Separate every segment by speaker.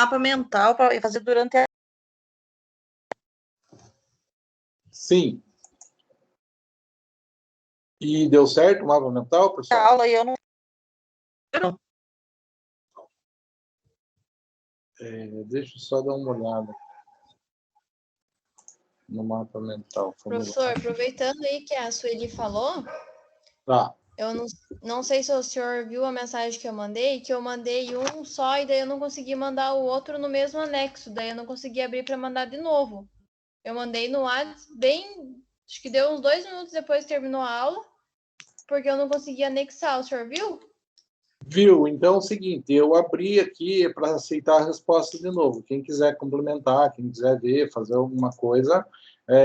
Speaker 1: mapa mental para fazer durante a...
Speaker 2: Sim. E deu certo o mapa mental, pessoal?
Speaker 1: aula e eu não...
Speaker 2: Deixa eu só dar uma olhada no mapa mental.
Speaker 3: Professor, aproveitando aí que a Sueli falou,
Speaker 2: Tá.
Speaker 3: eu não sei se o senhor viu a mensagem que eu mandei um só e daí eu não consegui mandar o outro no mesmo anexo, daí eu não consegui abrir para mandar de novo. Eu mandei no WhatsApp bem, acho que deu uns 2 minutos depois que terminou a aula, porque eu não consegui anexar, o senhor viu?
Speaker 2: Viu? Então é o seguinte, eu abri aqui para aceitar a resposta de novo. Quem quiser complementar, quem quiser ver, fazer alguma coisa,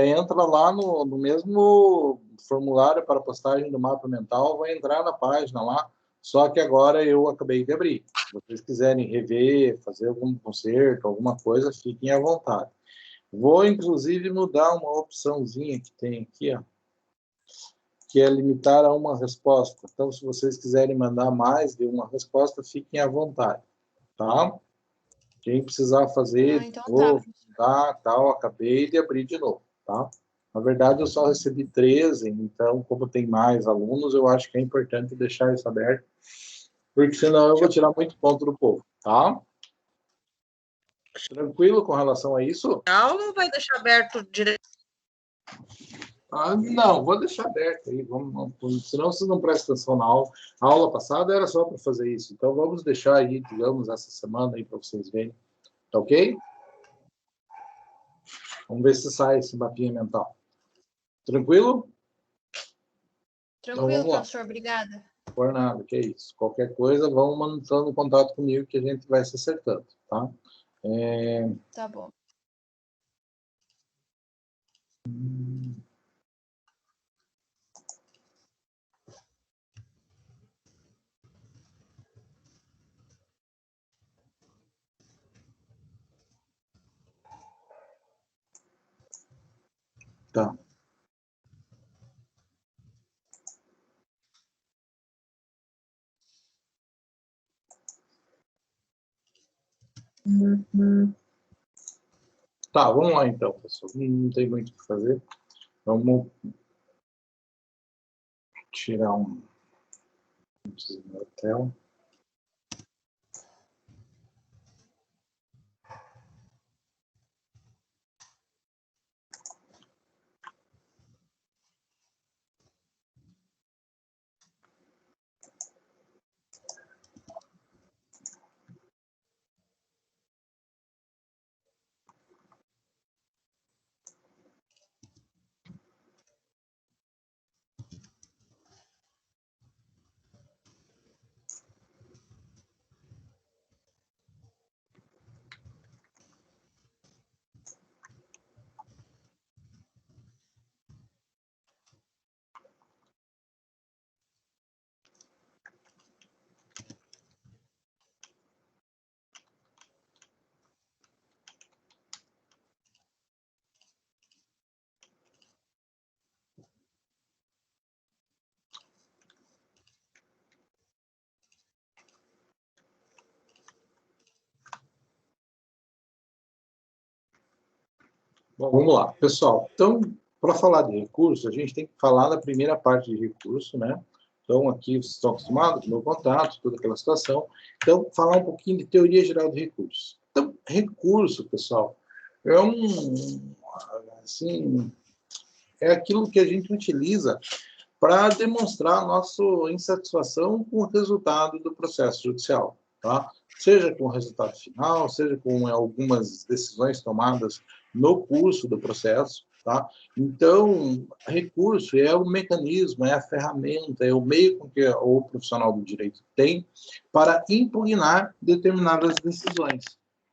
Speaker 2: entra lá no mesmo formulário para postagem do mapa mental, vai entrar na página lá, só que agora eu acabei de abrir. Se vocês quiserem rever, fazer algum conserto, alguma coisa, fiquem à vontade. Vou, inclusive, mudar uma opçãozinha que tem aqui, ó, que é limitar a uma resposta. Então, se vocês quiserem mandar mais de uma resposta, fiquem à vontade, tá? Quem precisar fazer,
Speaker 3: então
Speaker 2: vou dar, tal, acabei de abrir de novo, tá? Na verdade, eu só recebi 13, então, como tem mais alunos, eu acho que é importante deixar isso aberto, porque senão eu vou tirar muito ponto do povo, tá? Tranquilo com relação a isso?
Speaker 1: A aula ou vai deixar aberto direto?
Speaker 2: Não, vou deixar aberto aí, senão vocês não prestam atenção na aula. A aula passada era só para fazer isso, então vamos deixar aí, digamos, essa semana aí para vocês verem, tá ok? Vamos ver se sai esse mapinha mental. Tranquilo?
Speaker 3: Tranquilo,
Speaker 2: então,
Speaker 3: professor, obrigada.
Speaker 2: Por nada, que é isso. Qualquer coisa, vão mantendo contato comigo que a gente vai se acertando, tá?
Speaker 3: Tá bom.
Speaker 2: Tá. Tá, vamos lá então, pessoal. Não tem muito o que fazer. Vamos tirar um hotel. Bom, vamos lá, pessoal. Então, para falar de recurso, a gente tem que falar da primeira parte de recurso, né? Então, aqui vocês estão acostumados com o meu contato, toda aquela situação. Então, falar um pouquinho de teoria geral de recursos. Então, recurso, pessoal, assim, é aquilo que a gente utiliza para demonstrar a nossa insatisfação com o resultado do processo judicial, tá? Seja com o resultado final, seja com algumas decisões tomadas no curso do processo, tá? Então, recurso é o mecanismo, é a ferramenta, é o meio com que o profissional do direito tem para impugnar determinadas decisões,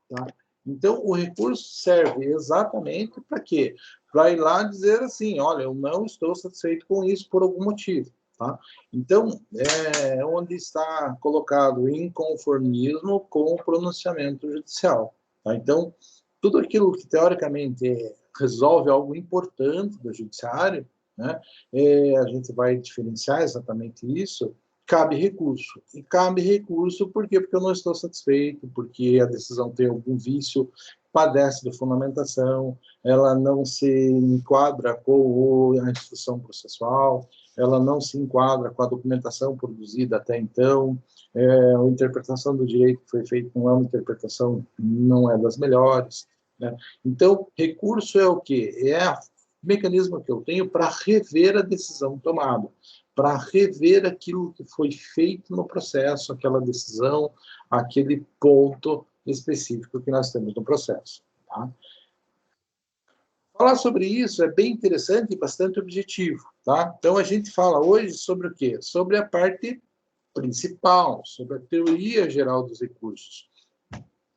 Speaker 2: tá? Então, o recurso serve exatamente para quê? Para ir lá dizer assim, olha, eu não estou satisfeito com isso por algum motivo, tá? Então, é onde está colocado o inconformismo com o pronunciamento judicial, tá? Então, tudo aquilo que, teoricamente, resolve algo importante do judiciário, né, a gente vai diferenciar exatamente isso, cabe recurso. E cabe recurso por quê? Porque eu não estou satisfeito, porque a decisão tem algum vício, padece de fundamentação, ela não se enquadra com a instrução processual, ela não se enquadra com a documentação produzida até então, a interpretação do direito que foi feita não é uma interpretação, não é das melhores, né? Então, recurso é o quê? É o mecanismo que eu tenho para rever a decisão tomada, para rever aquilo que foi feito no processo, aquela decisão, aquele ponto específico que nós temos no processo. Tá? Falar sobre isso é bem interessante e bastante objetivo. Tá? Então, a gente fala hoje sobre o quê? Sobre a parte principal, sobre a teoria geral dos recursos,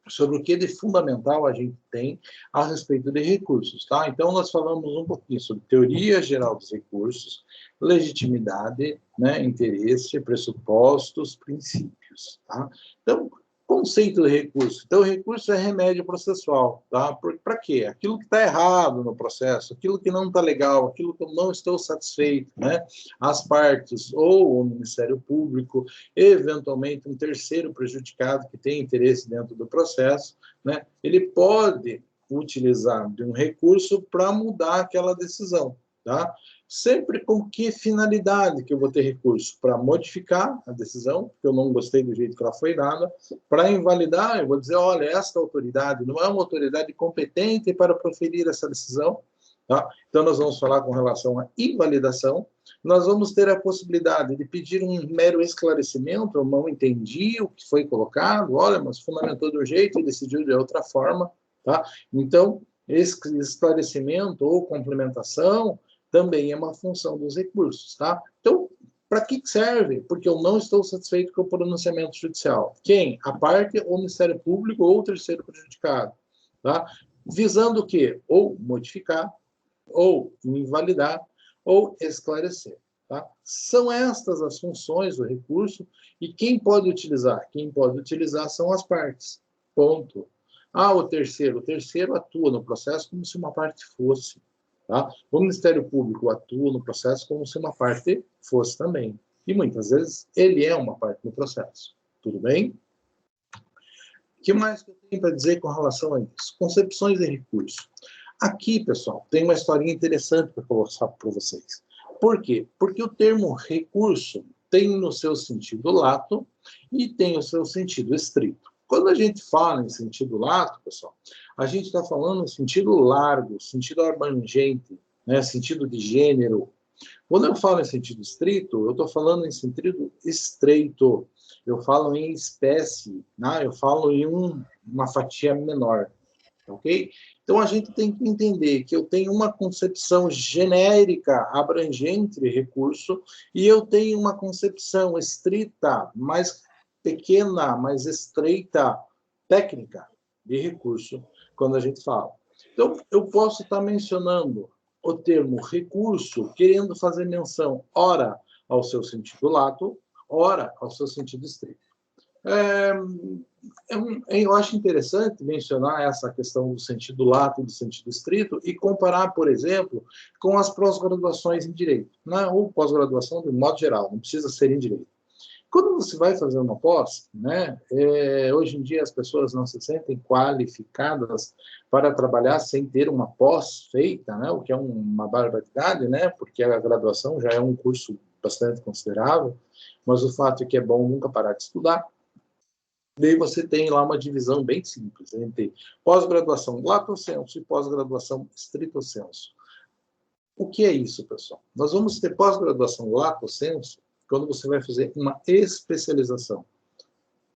Speaker 2: sobre o que de fundamental a gente tem a respeito de recursos. Tá? Então, nós falamos um pouquinho sobre teoria geral dos recursos, legitimidade, né, interesse, pressupostos, princípios. Tá? Então, conceito de recurso. Então, o recurso é remédio processual. Tá? Para quê? Aquilo que está errado no processo, aquilo que não está legal, aquilo que eu não estou satisfeito, né? As partes, ou o Ministério Público, eventualmente um terceiro prejudicado que tem interesse dentro do processo, né? Ele pode utilizar de um recurso para mudar aquela decisão. Tá? Sempre com que finalidade que eu vou ter recurso? Para modificar a decisão, porque eu não gostei do jeito que ela foi dada. Para invalidar, eu vou dizer, olha, esta autoridade não é uma autoridade competente para proferir essa decisão. Tá? Então, nós vamos falar com relação à invalidação. Nós vamos ter a possibilidade de pedir um mero esclarecimento, eu não entendi o que foi colocado, olha, mas fundamentou de um jeito e decidiu de outra forma. Tá? Então, esse esclarecimento ou complementação também é uma função dos recursos, tá? Então, para que serve? Porque eu não estou satisfeito com o pronunciamento judicial. Quem? A parte, ou o Ministério Público, ou o terceiro prejudicado, tá? Visando o quê? Ou modificar, ou invalidar, ou esclarecer, tá? São estas as funções do recurso, e quem pode utilizar? Quem pode utilizar são as partes, ponto. Ah, o terceiro atua no processo como se uma parte fosse. Tá? O Ministério Público atua no processo como se uma parte fosse também. E muitas vezes ele é uma parte no processo. Tudo bem? O que mais que eu tenho para dizer com relação a isso? Concepções de recurso. Aqui, pessoal, tem uma historinha interessante para mostrar para vocês. Por quê? Porque o termo recurso tem no seu sentido lato e tem o seu sentido estrito. Quando a gente fala em sentido lato, pessoal, a gente está falando em sentido largo, sentido abrangente, né, sentido de gênero. Quando eu falo em sentido estrito, eu estou falando em sentido estreito. Eu falo em espécie, né? Eu falo em uma fatia menor, ok? Então, a gente tem que entender que eu tenho uma concepção genérica, abrangente de recurso, e eu tenho uma concepção estrita, mais pequena, mais estreita, técnica de recurso, quando a gente fala. Então, eu posso estar mencionando o termo recurso, querendo fazer menção, ora, ao seu sentido lato, ora, ao seu sentido estrito. Eu acho interessante mencionar essa questão do sentido lato e do sentido estrito e comparar, por exemplo, com as pós-graduações em direito, né? Ou pós-graduação de modo geral, não precisa ser em direito. Quando você vai fazer uma pós, né, hoje em dia as pessoas não se sentem qualificadas para trabalhar sem ter uma pós feita, né, o que é uma barbaridade, né, porque a graduação já é um curso bastante considerável, mas o fato é que é bom nunca parar de estudar. Daí você tem lá uma divisão bem simples entre pós-graduação lato sensu e pós-graduação stricto sensu. O que é isso, pessoal? Nós vamos ter pós-graduação lato sensu quando você vai fazer uma especialização.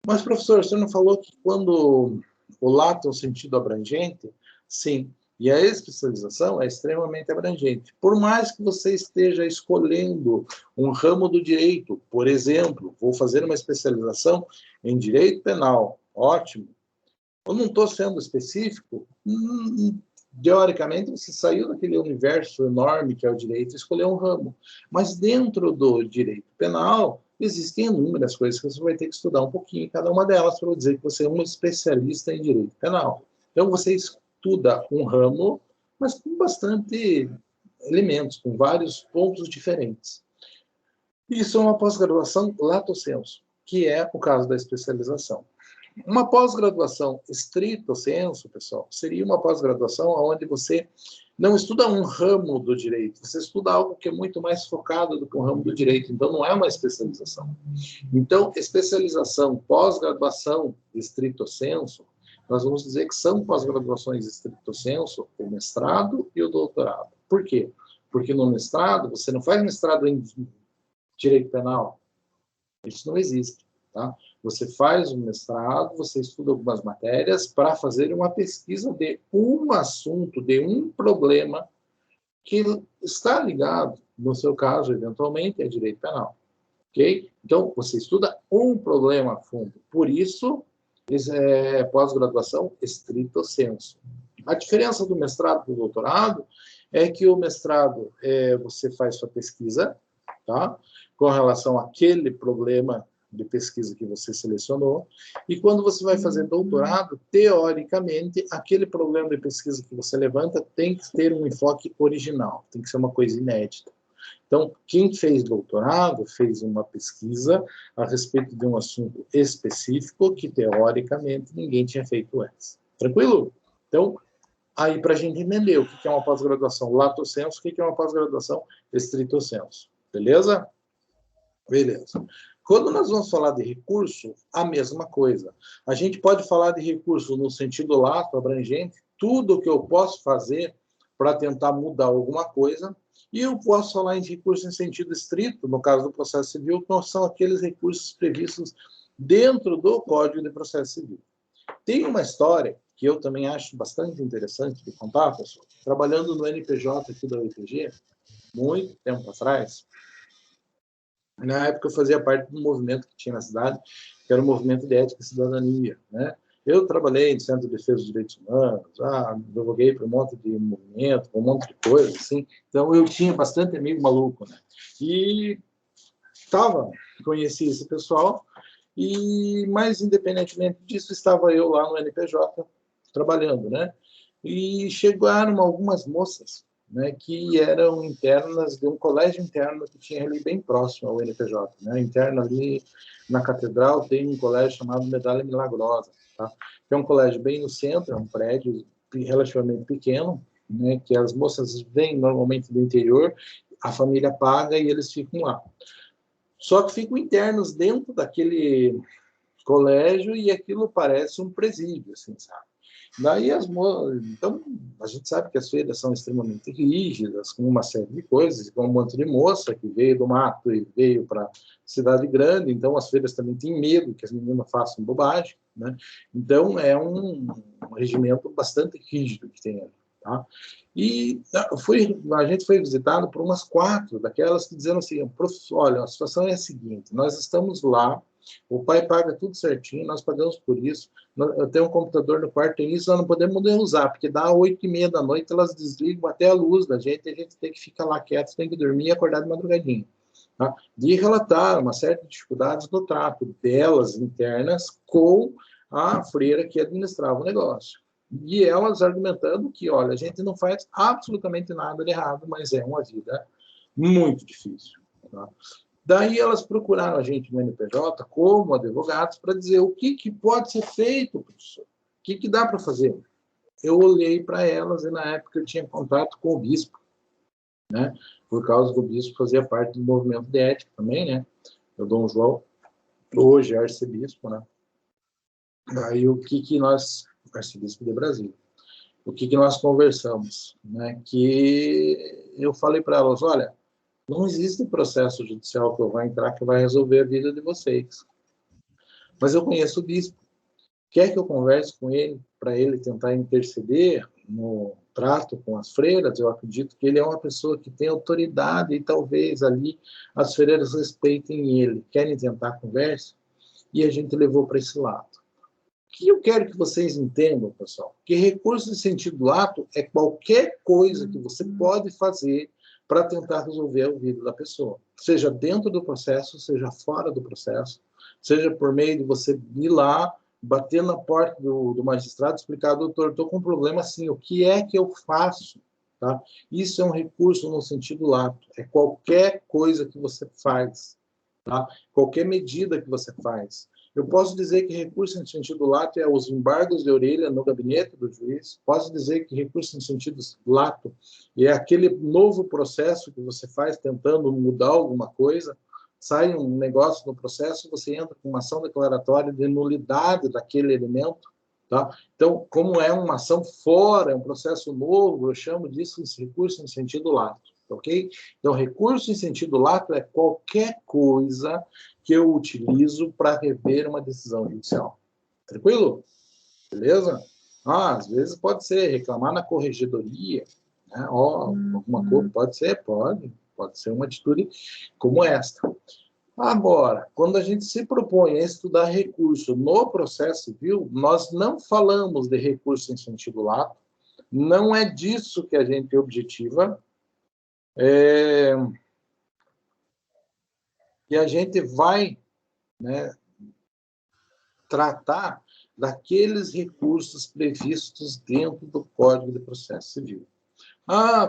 Speaker 2: Mas, professor, você não falou que quando o lato é um sentido abrangente? Sim, e a especialização é extremamente abrangente. Por mais que você esteja escolhendo um ramo do direito, por exemplo, vou fazer uma especialização em direito penal, ótimo. Eu não estou sendo específico, teoricamente, você saiu daquele universo enorme que é o direito e escolheu um ramo. Mas dentro do direito penal, existem inúmeras coisas que você vai ter que estudar um pouquinho, cada uma delas, para dizer que você é um especialista em direito penal. Então, você estuda um ramo, mas com bastante elementos, com vários pontos diferentes. Isso é uma pós-graduação lato sensu, que é o caso da especialização. Uma pós-graduação estrito sensu, pessoal, seria uma pós-graduação onde você não estuda um ramo do direito, você estuda algo que é muito mais focado do que um ramo do direito, então não é uma especialização. Então, especialização, pós-graduação estrito sensu, nós vamos dizer que são pós-graduações estrito sensu, o mestrado e o doutorado. Por quê? Porque no mestrado, você não faz mestrado em direito penal, isso não existe, tá? Você faz um mestrado, você estuda algumas matérias para fazer uma pesquisa de um assunto, de um problema que está ligado, no seu caso, eventualmente, a direito penal. Ok? Então, você estuda um problema a fundo. Por isso, é pós-graduação estrito sensu. A diferença do mestrado para o doutorado é que o mestrado, você faz sua pesquisa, tá? Com relação àquele problema de pesquisa que você selecionou, e quando você vai fazer doutorado, teoricamente, aquele problema de pesquisa que você levanta tem que ter um enfoque original, tem que ser uma coisa inédita. Então, quem fez doutorado fez uma pesquisa a respeito de um assunto específico que, teoricamente, ninguém tinha feito antes. Tranquilo? Então, aí para a gente entender o que é uma pós-graduação lato sensu, o que é uma pós-graduação estrito sensu. Beleza? Beleza. Quando nós vamos falar de recurso, a mesma coisa. A gente pode falar de recurso no sentido lato, abrangente, tudo o que eu posso fazer para tentar mudar alguma coisa, e eu posso falar em recurso em sentido estrito, no caso do processo civil, que não são aqueles recursos previstos dentro do Código de Processo Civil. Tem uma história que eu também acho bastante interessante de contar, pessoal. Trabalhando no NPJ aqui da UFG, muito tempo atrás, na época eu fazia parte do movimento que tinha na cidade, que era o movimento de ética e cidadania, né? Eu trabalhei no Centro de Defesa dos Direitos Humanos, advoguei para um monte de movimento, para um monte de coisa, assim. Então, eu tinha bastante amigo maluco, né? E conheci esse pessoal, mas, independentemente disso, estava eu lá no NPJ, trabalhando, né? E chegaram algumas moças, né, que eram internas de um colégio interno que tinha ali bem próximo ao NPJ, né? Interno ali na Catedral tem um colégio chamado Medalha Milagrosa, tá? Que é um colégio bem no centro, é um prédio relativamente pequeno, né, que as moças vêm normalmente do interior, a família paga e eles ficam lá. Só que ficam internos dentro daquele colégio e aquilo parece um presídio, assim, sabe? Daí então, a gente sabe que as feiras são extremamente rígidas, com uma série de coisas, com um monte de moça que veio do mato e veio para a cidade grande, então as feiras também têm medo que as meninas façam bobagem, né? Então, é um regimento bastante rígido que tem ali, tá? E a gente foi visitado por umas 4 daquelas que diziam assim, professor, olha, a situação é a seguinte, nós estamos lá, o pai paga tudo certinho, nós pagamos por isso, eu tenho um computador no quarto, tem isso, nós não podemos usar, porque dá 8h30 da noite, elas desligam até a luz da gente, e a gente tem que ficar lá quieto, tem que dormir e acordar de madrugadinha. Tá? De relatar uma série de dificuldades no trato delas internas com a freira que administrava o negócio. E elas argumentando que, olha, a gente não faz absolutamente nada de errado, mas é uma vida muito difícil. Tá? Daí elas procuraram a gente no NPJ como advogados para dizer o que pode ser feito, professor, o que dá para fazer. Eu olhei para elas e na época eu tinha contato com o bispo, né? Por causa do bispo fazia parte do movimento de ética também, né? O Dom João, hoje é arcebispo, né? Daí o que nós, arcebispo de Brasília, o que nós conversamos, né? Que eu falei para elas, olha, não existe processo judicial que eu vou entrar que vai resolver a vida de vocês. Mas eu conheço o bispo. Quer que eu converse com ele para ele tentar interceder no trato com as freiras? Eu acredito que ele é uma pessoa que tem autoridade e talvez ali as freiras respeitem ele. Querem tentar a conversa? E a gente levou para esse lado. O que eu quero que vocês entendam, pessoal, que recurso de sentido lato é qualquer coisa que você pode fazer para tentar resolver a vida da pessoa. Seja dentro do processo, seja fora do processo, seja por meio de você ir lá, bater na porta do magistrado, explicar, doutor, estou com um problema assim, o que é que eu faço? Tá? Isso é um recurso no sentido lato, é qualquer coisa que você faz tá? Qualquer medida que você faz. Eu posso dizer que recurso em sentido lato é os embargos de orelha no gabinete do juiz. Posso dizer que recurso em sentido lato é aquele novo processo que você faz tentando mudar alguma coisa. Sai um negócio no processo, você entra com uma ação declaratória de nulidade daquele elemento. Tá? Então, como é uma ação fora, é um processo novo, eu chamo disso de recurso em sentido lato. Ok? Então, recurso em sentido lato é qualquer coisa que eu utilizo para rever uma decisão judicial. Tranquilo? Beleza? Às vezes pode ser reclamar na corregedoria, né? Alguma coisa, pode ser uma atitude como esta. Agora, quando a gente se propõe a estudar recurso no processo civil, nós não falamos de recurso em sentido lato, não é disso que a gente objetiva, e a gente vai, né, tratar daqueles recursos previstos dentro do Código de Processo Civil.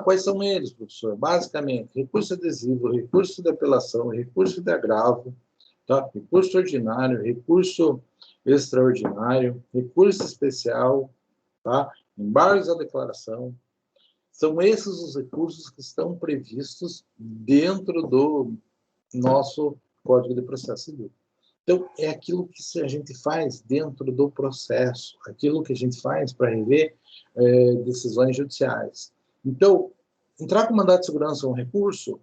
Speaker 2: Quais são eles, professor? Basicamente, recurso adesivo, recurso de apelação, recurso de agravo, tá? Recurso ordinário, recurso extraordinário, recurso especial, tá? Embargos à declaração. São esses os recursos que estão previstos dentro do nosso Código de Processo Civil. Então, é aquilo que a gente faz dentro do processo, aquilo que a gente faz para rever decisões judiciais. Então, entrar com mandado de segurança é um recurso,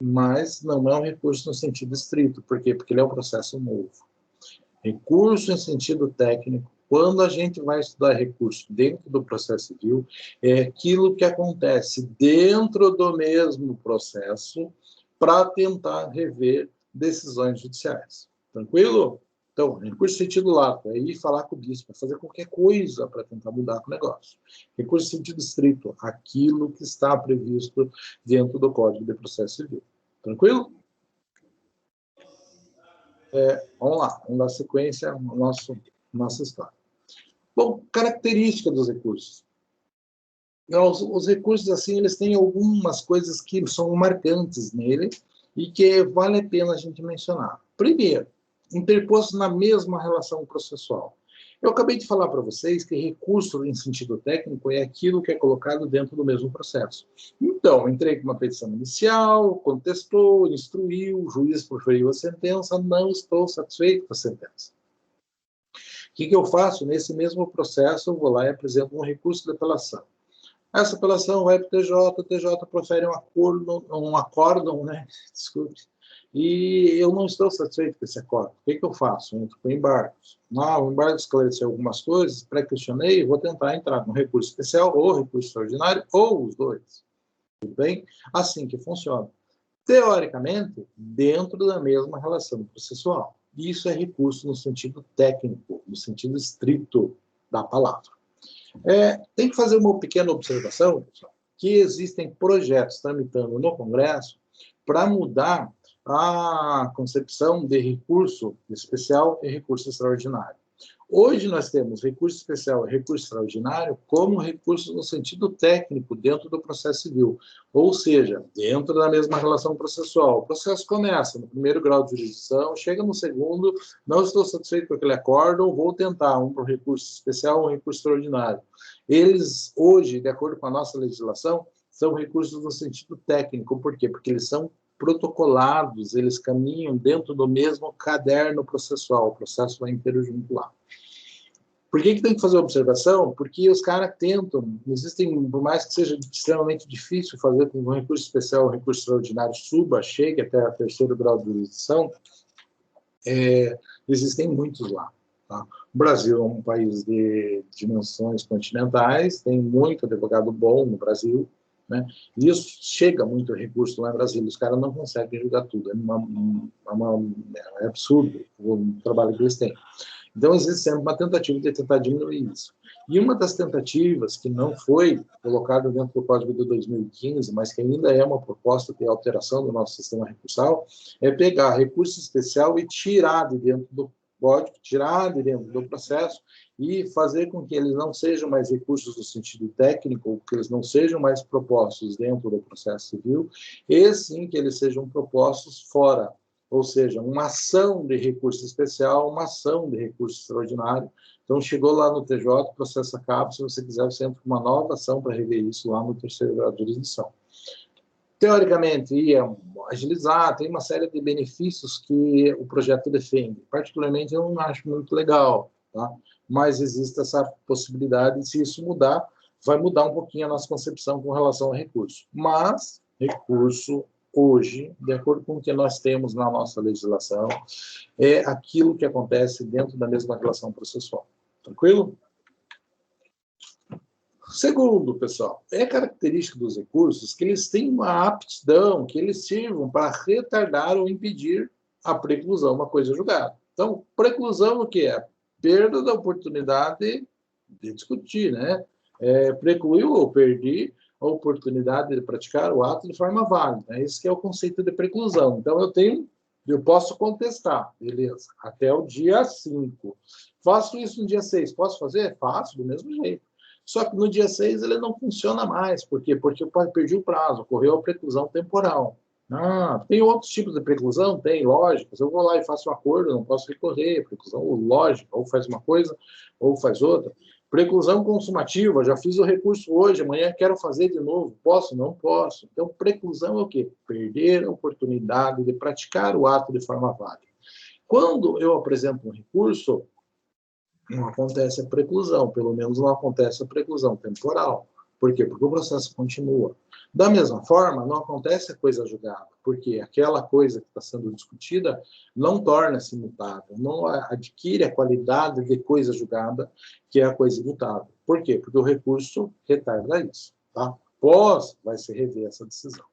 Speaker 2: mas não é um recurso no sentido estrito. Por quê? Porque ele é um processo novo. Recurso em sentido técnico, quando a gente vai estudar recurso dentro do processo civil, é aquilo que acontece dentro do mesmo processo para tentar rever decisões judiciais. Tranquilo? Então, recurso em sentido lato, é ir falar com o bispo, é fazer qualquer coisa para tentar mudar o negócio. Recurso em sentido estrito, aquilo que está previsto dentro do Código de Processo Civil. Tranquilo? Vamos lá, vamos dar sequência à nossa história. Bom, característica dos recursos. Os recursos, assim, eles têm algumas coisas que são marcantes nele e que vale a pena a gente mencionar. Primeiro, interposto na mesma relação processual. Eu acabei de falar para vocês que recurso em sentido técnico é aquilo que é colocado dentro do mesmo processo. Então, entrei com uma petição inicial, contestou, instruiu, o juiz proferiu a sentença, não estou satisfeito com a sentença. O que eu faço? Nesse mesmo processo, eu vou lá e apresento um recurso de apelação. Essa apelação vai para o TJ, o TJ profere um acórdão, né? Desculpe, e eu não estou satisfeito com esse acordo. O que eu faço? Eu entro com embargos. O embargo esclareceu algumas coisas, pré-questionei, vou tentar entrar no recurso especial, ou recurso extraordinário, ou os dois. Tudo bem? Assim que funciona. Teoricamente, dentro da mesma relação processual. Isso é recurso no sentido técnico, no sentido estrito da palavra. Tem que fazer uma pequena observação, pessoal, que existem projetos tramitando no Congresso para mudar a concepção de recurso especial e recurso extraordinário. Hoje nós temos recurso especial e recurso extraordinário como recursos no sentido técnico dentro do processo civil, ou seja, dentro da mesma relação processual. O processo começa no primeiro grau de jurisdição, chega no segundo, não estou satisfeito com aquele acórdão, vou tentar um recurso especial ou um recurso extraordinário. Eles, hoje, de acordo com a nossa legislação, são recursos no sentido técnico. Por quê? Porque eles são protocolados, eles caminham dentro do mesmo caderno processual, o processo vai inteiro junto lá. Por que tem que fazer observação? Porque os caras tentam, existem, por mais que seja extremamente difícil fazer com que um recurso especial ou um recurso extraordinário chegue até o terceiro grau de jurisdição, existem muitos lá. Tá? O Brasil é um país de dimensões continentais, tem muito advogado bom no Brasil, né? E isso chega muito recurso lá em Brasília, os caras não conseguem julgar tudo, é absurdo o trabalho que eles têm. Então, existe sempre uma tentativa de tentar diminuir isso. E uma das tentativas que não foi colocada dentro do Código de 2015, mas que ainda é uma proposta de alteração do nosso sistema recursal, é pegar recurso especial e tirar de dentro do Código, tirar de dentro do processo e fazer com que eles não sejam mais recursos no sentido técnico, que eles não sejam mais propostos dentro do processo civil, e sim que eles sejam propostos fora, ou seja, uma ação de recurso especial, uma ação de recurso extraordinário. Então, chegou lá no TJ, o processo acaba, se você quiser, você entra com uma nova ação para rever isso lá no terceiro grau de jurisdição. Teoricamente, ia agilizar, tem uma série de benefícios que o projeto defende. Particularmente, eu não acho muito legal, tá? Mas existe essa possibilidade, e se isso mudar, vai mudar um pouquinho a nossa concepção com relação ao recurso. Mas, recurso, hoje, de acordo com o que nós temos na nossa legislação, é aquilo que acontece dentro da mesma relação processual. Tranquilo? Segundo, pessoal, é característica dos recursos que eles têm uma aptidão, que eles sirvam para retardar ou impedir a preclusão, uma coisa julgada. Então, preclusão o que é? Perda da oportunidade de discutir, né? Precluiu ou perdi a oportunidade de praticar o ato de forma válida. Esse que é o conceito de preclusão. Então, eu posso contestar, beleza, até o dia 5. Faço isso no dia 6, posso fazer? Faço, do mesmo jeito. Só que no dia 6 ele não funciona mais. Por quê? Porque eu perdi o prazo, ocorreu a preclusão temporal. Tem outros tipos de preclusão? Tem, lógicas. Eu vou lá e faço um acordo, não posso recorrer. Preclusão lógica, ou faz uma coisa, ou faz outra. Preclusão consumativa, já fiz o recurso hoje, amanhã quero fazer de novo. Posso? Não posso. Então, preclusão é o quê? Perder a oportunidade de praticar o ato de forma válida. Quando eu apresento um recurso, não acontece a preclusão, pelo menos não acontece a preclusão temporal. Por quê? Porque o processo continua. Da mesma forma, não acontece a coisa julgada, porque aquela coisa que está sendo discutida não torna-se imutável, não adquire a qualidade de coisa julgada, que é a coisa imutável. Por quê? Porque o recurso retarda isso. Tá? Vai se rever essa decisão.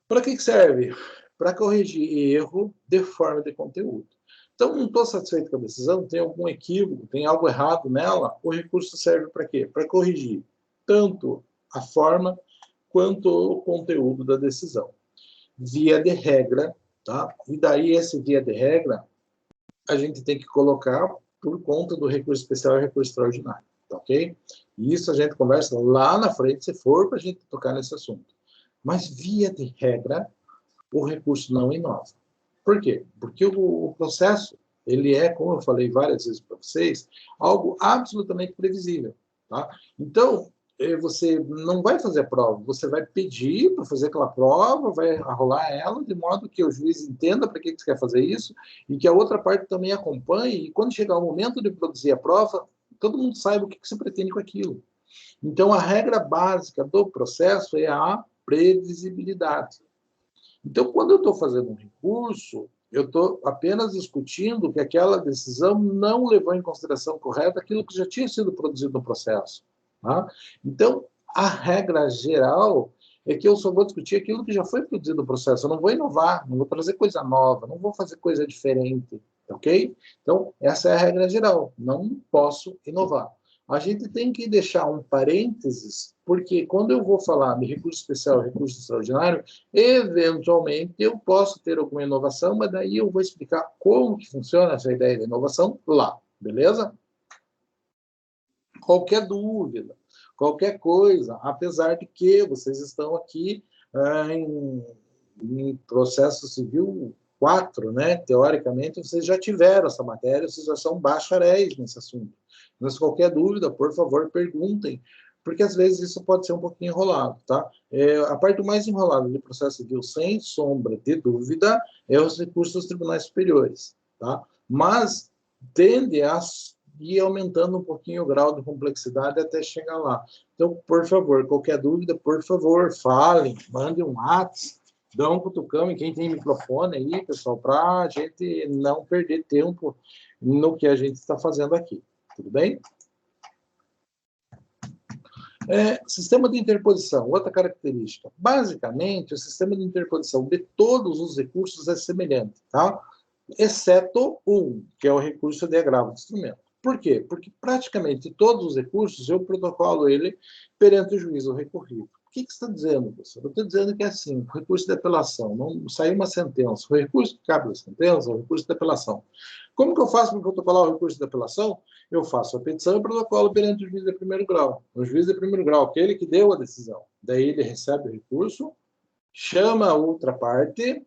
Speaker 2: Para que serve? Para corrigir erro de forma de conteúdo. Então, não estou satisfeito com a decisão, tem algum equívoco, tem algo errado nela, o recurso serve para quê? Para corrigir tanto a forma quanto o conteúdo da decisão. Via de regra, tá? E daí esse via de regra, a gente tem que colocar por conta do recurso especial e recurso extraordinário, tá ok? E isso a gente conversa lá na frente, se for para a gente tocar nesse assunto. Mas, via de regra, o recurso não inova. Por quê? Porque o processo, ele é, como eu falei várias vezes para vocês, algo absolutamente previsível. Tá? Então, você não vai fazer a prova, você vai pedir para fazer aquela prova, vai arrolar ela, de modo que o juiz entenda para que você quer fazer isso, e que a outra parte também acompanhe, e quando chegar o momento de produzir a prova, todo mundo saiba o que você pretende com aquilo. Então, a regra básica do processo é a previsibilidade. Então, quando eu estou fazendo um recurso, eu estou apenas discutindo que aquela decisão não levou em consideração correta aquilo que já tinha sido produzido no processo. Tá? Então, a regra geral é que eu só vou discutir aquilo que já foi produzido no processo. Eu não vou inovar, não vou trazer coisa nova, não vou fazer coisa diferente. Ok? Então, essa é a regra geral. Não posso inovar. A gente tem que deixar um parênteses, porque quando eu vou falar de recurso especial e recurso extraordinário, eventualmente eu posso ter alguma inovação, mas daí eu vou explicar como que funciona essa ideia de inovação lá, beleza? Qualquer dúvida, qualquer coisa, apesar de que vocês estão aqui em processo civil 4, né? Teoricamente, vocês já tiveram essa matéria, vocês já são bacharéis nesse assunto. Mas qualquer dúvida, por favor, perguntem, porque às vezes isso pode ser um pouquinho enrolado, tá? A parte mais enrolada do processo civil, sem sombra de dúvida, é os recursos dos tribunais superiores, tá? Mas tende a ir aumentando um pouquinho o grau de complexidade até chegar lá. Então, por favor, qualquer dúvida, por favor, falem, mandem um WhatsApp, dão um cutucão em quem tem microfone aí, pessoal, para a gente não perder tempo no que a gente está fazendo aqui. Tudo bem? Sistema de interposição, outra característica. Basicamente, o sistema de interposição de todos os recursos é semelhante, tá? Exceto um, que é o recurso de agravo de instrumento. Por quê? Porque praticamente todos os recursos eu protocolo ele perante o juízo recorrido. O que você está dizendo, professor? Eu estou dizendo que é assim, o recurso de apelação, não saiu uma sentença, o recurso que cabe da sentença é o recurso de apelação. Como que eu faço para protocolar o recurso de apelação? Eu faço a petição e protocolo perante o juiz de primeiro grau. O juiz de primeiro grau, aquele que deu a decisão. Daí ele recebe o recurso, chama a outra parte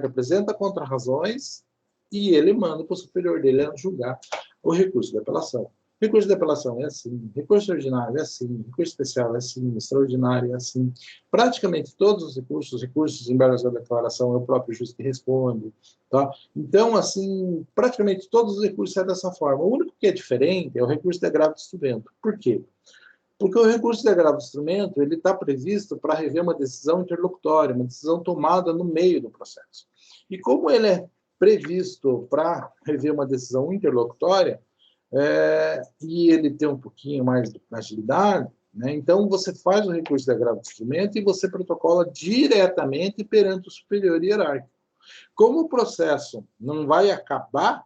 Speaker 2: apresenta contra-razões e ele manda para o superior dele julgar o recurso de apelação. Recurso de apelação é assim, recurso ordinário é assim, recurso especial é assim, extraordinário é assim. Praticamente todos os recursos em base da declaração é o próprio juiz que responde. Tá? Então, assim, praticamente todos os recursos é dessa forma. O único que é diferente é o recurso de agravo de instrumento. Por quê? Porque o recurso de agravo de instrumento ele está previsto para rever uma decisão interlocutória, uma decisão tomada no meio do processo. E como ele é previsto para rever uma decisão interlocutória, e ele tem um pouquinho mais de agilidade, né? Então você faz o recurso de agravo de instrumento e você protocola diretamente perante o superior hierárquico. Como o processo não vai acabar,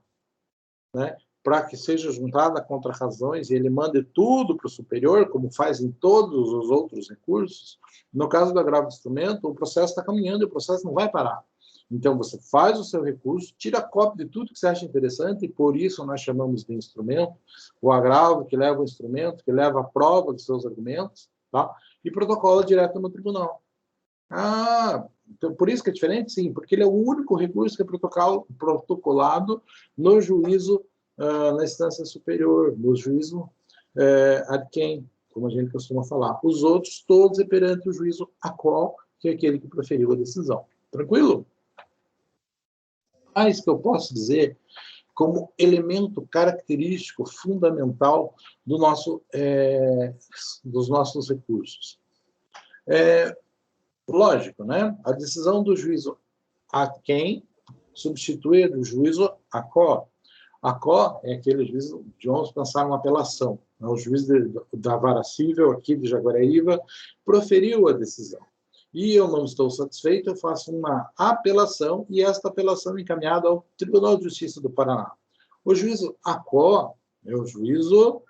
Speaker 2: né, para que seja juntada contra-razões e ele mande tudo para o superior, como faz em todos os outros recursos, no caso do agravo de instrumento, o processo está caminhando e o processo não vai parar. Então, você faz o seu recurso, tira cópia de tudo que você acha interessante, e por isso nós chamamos de instrumento, o agravo que leva o instrumento, que leva a prova dos seus argumentos, tá? E protocola direto no tribunal. Ah, então por isso que é diferente? Sim, porque ele é o único recurso que é protocolado no juízo, na instância superior, no juízo ad quem, como a gente costuma falar. Os outros, todos é perante o juízo ACOL, que é aquele que proferiu a decisão. Tranquilo? Mais que eu posso dizer como elemento característico fundamental do dos nossos recursos. Lógico, né? A decisão do juízo a quem substitui a do juízo a qual. A qual é aquele juízo de onde pensaram uma apelação. O juiz da vara civil aqui de Jaguariúna proferiu a decisão. E eu não estou satisfeito, eu faço uma apelação, e esta apelação é encaminhada ao Tribunal de Justiça do Paraná. O juízo ACO é o juízo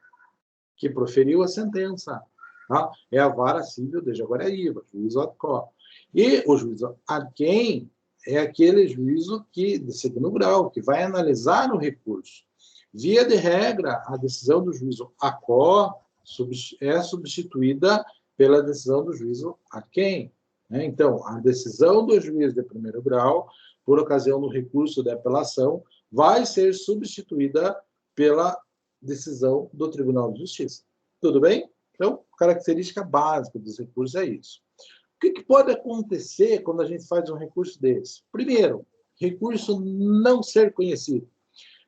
Speaker 2: que proferiu a sentença. Tá? É a vara civil de Jaguariúna, juízo ACO. E o juízo AQUEM é aquele juízo de segundo grau, que vai analisar o recurso. Via de regra, a decisão do juízo ACO é substituída pela decisão do juízo AQUEM. Então, a decisão do juiz de primeiro grau, por ocasião do recurso de apelação, vai ser substituída pela decisão do Tribunal de Justiça. Tudo bem? Então, característica básica dos recursos é isso. O que pode acontecer quando a gente faz um recurso desse? Primeiro, recurso não ser conhecido.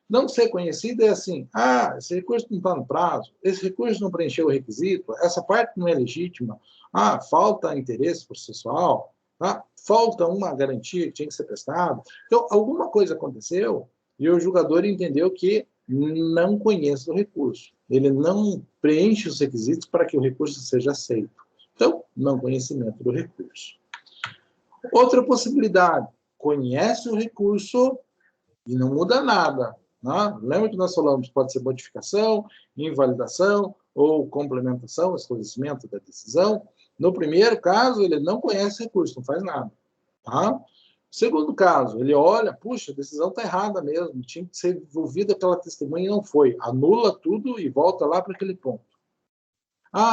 Speaker 2: Não ser conhecido é assim, esse recurso não está no prazo, esse recurso não preencheu o requisito, essa parte não é legítima, falta interesse processual, falta uma garantia que tinha que ser prestada. Então, alguma coisa aconteceu e o julgador entendeu que não conhece o recurso. Ele não preenche os requisitos para que o recurso seja aceito. Então, não conhecimento do recurso. Outra possibilidade, conhece o recurso e não muda nada. Lembra que nós falamos que pode ser modificação, invalidação ou complementação, esclarecimento da decisão. No primeiro caso, ele não conhece o recurso, não faz nada. Segundo caso, ele olha, puxa, a decisão está errada mesmo, tinha que ser envolvida aquela testemunha e não foi. Anula tudo e volta lá para aquele ponto.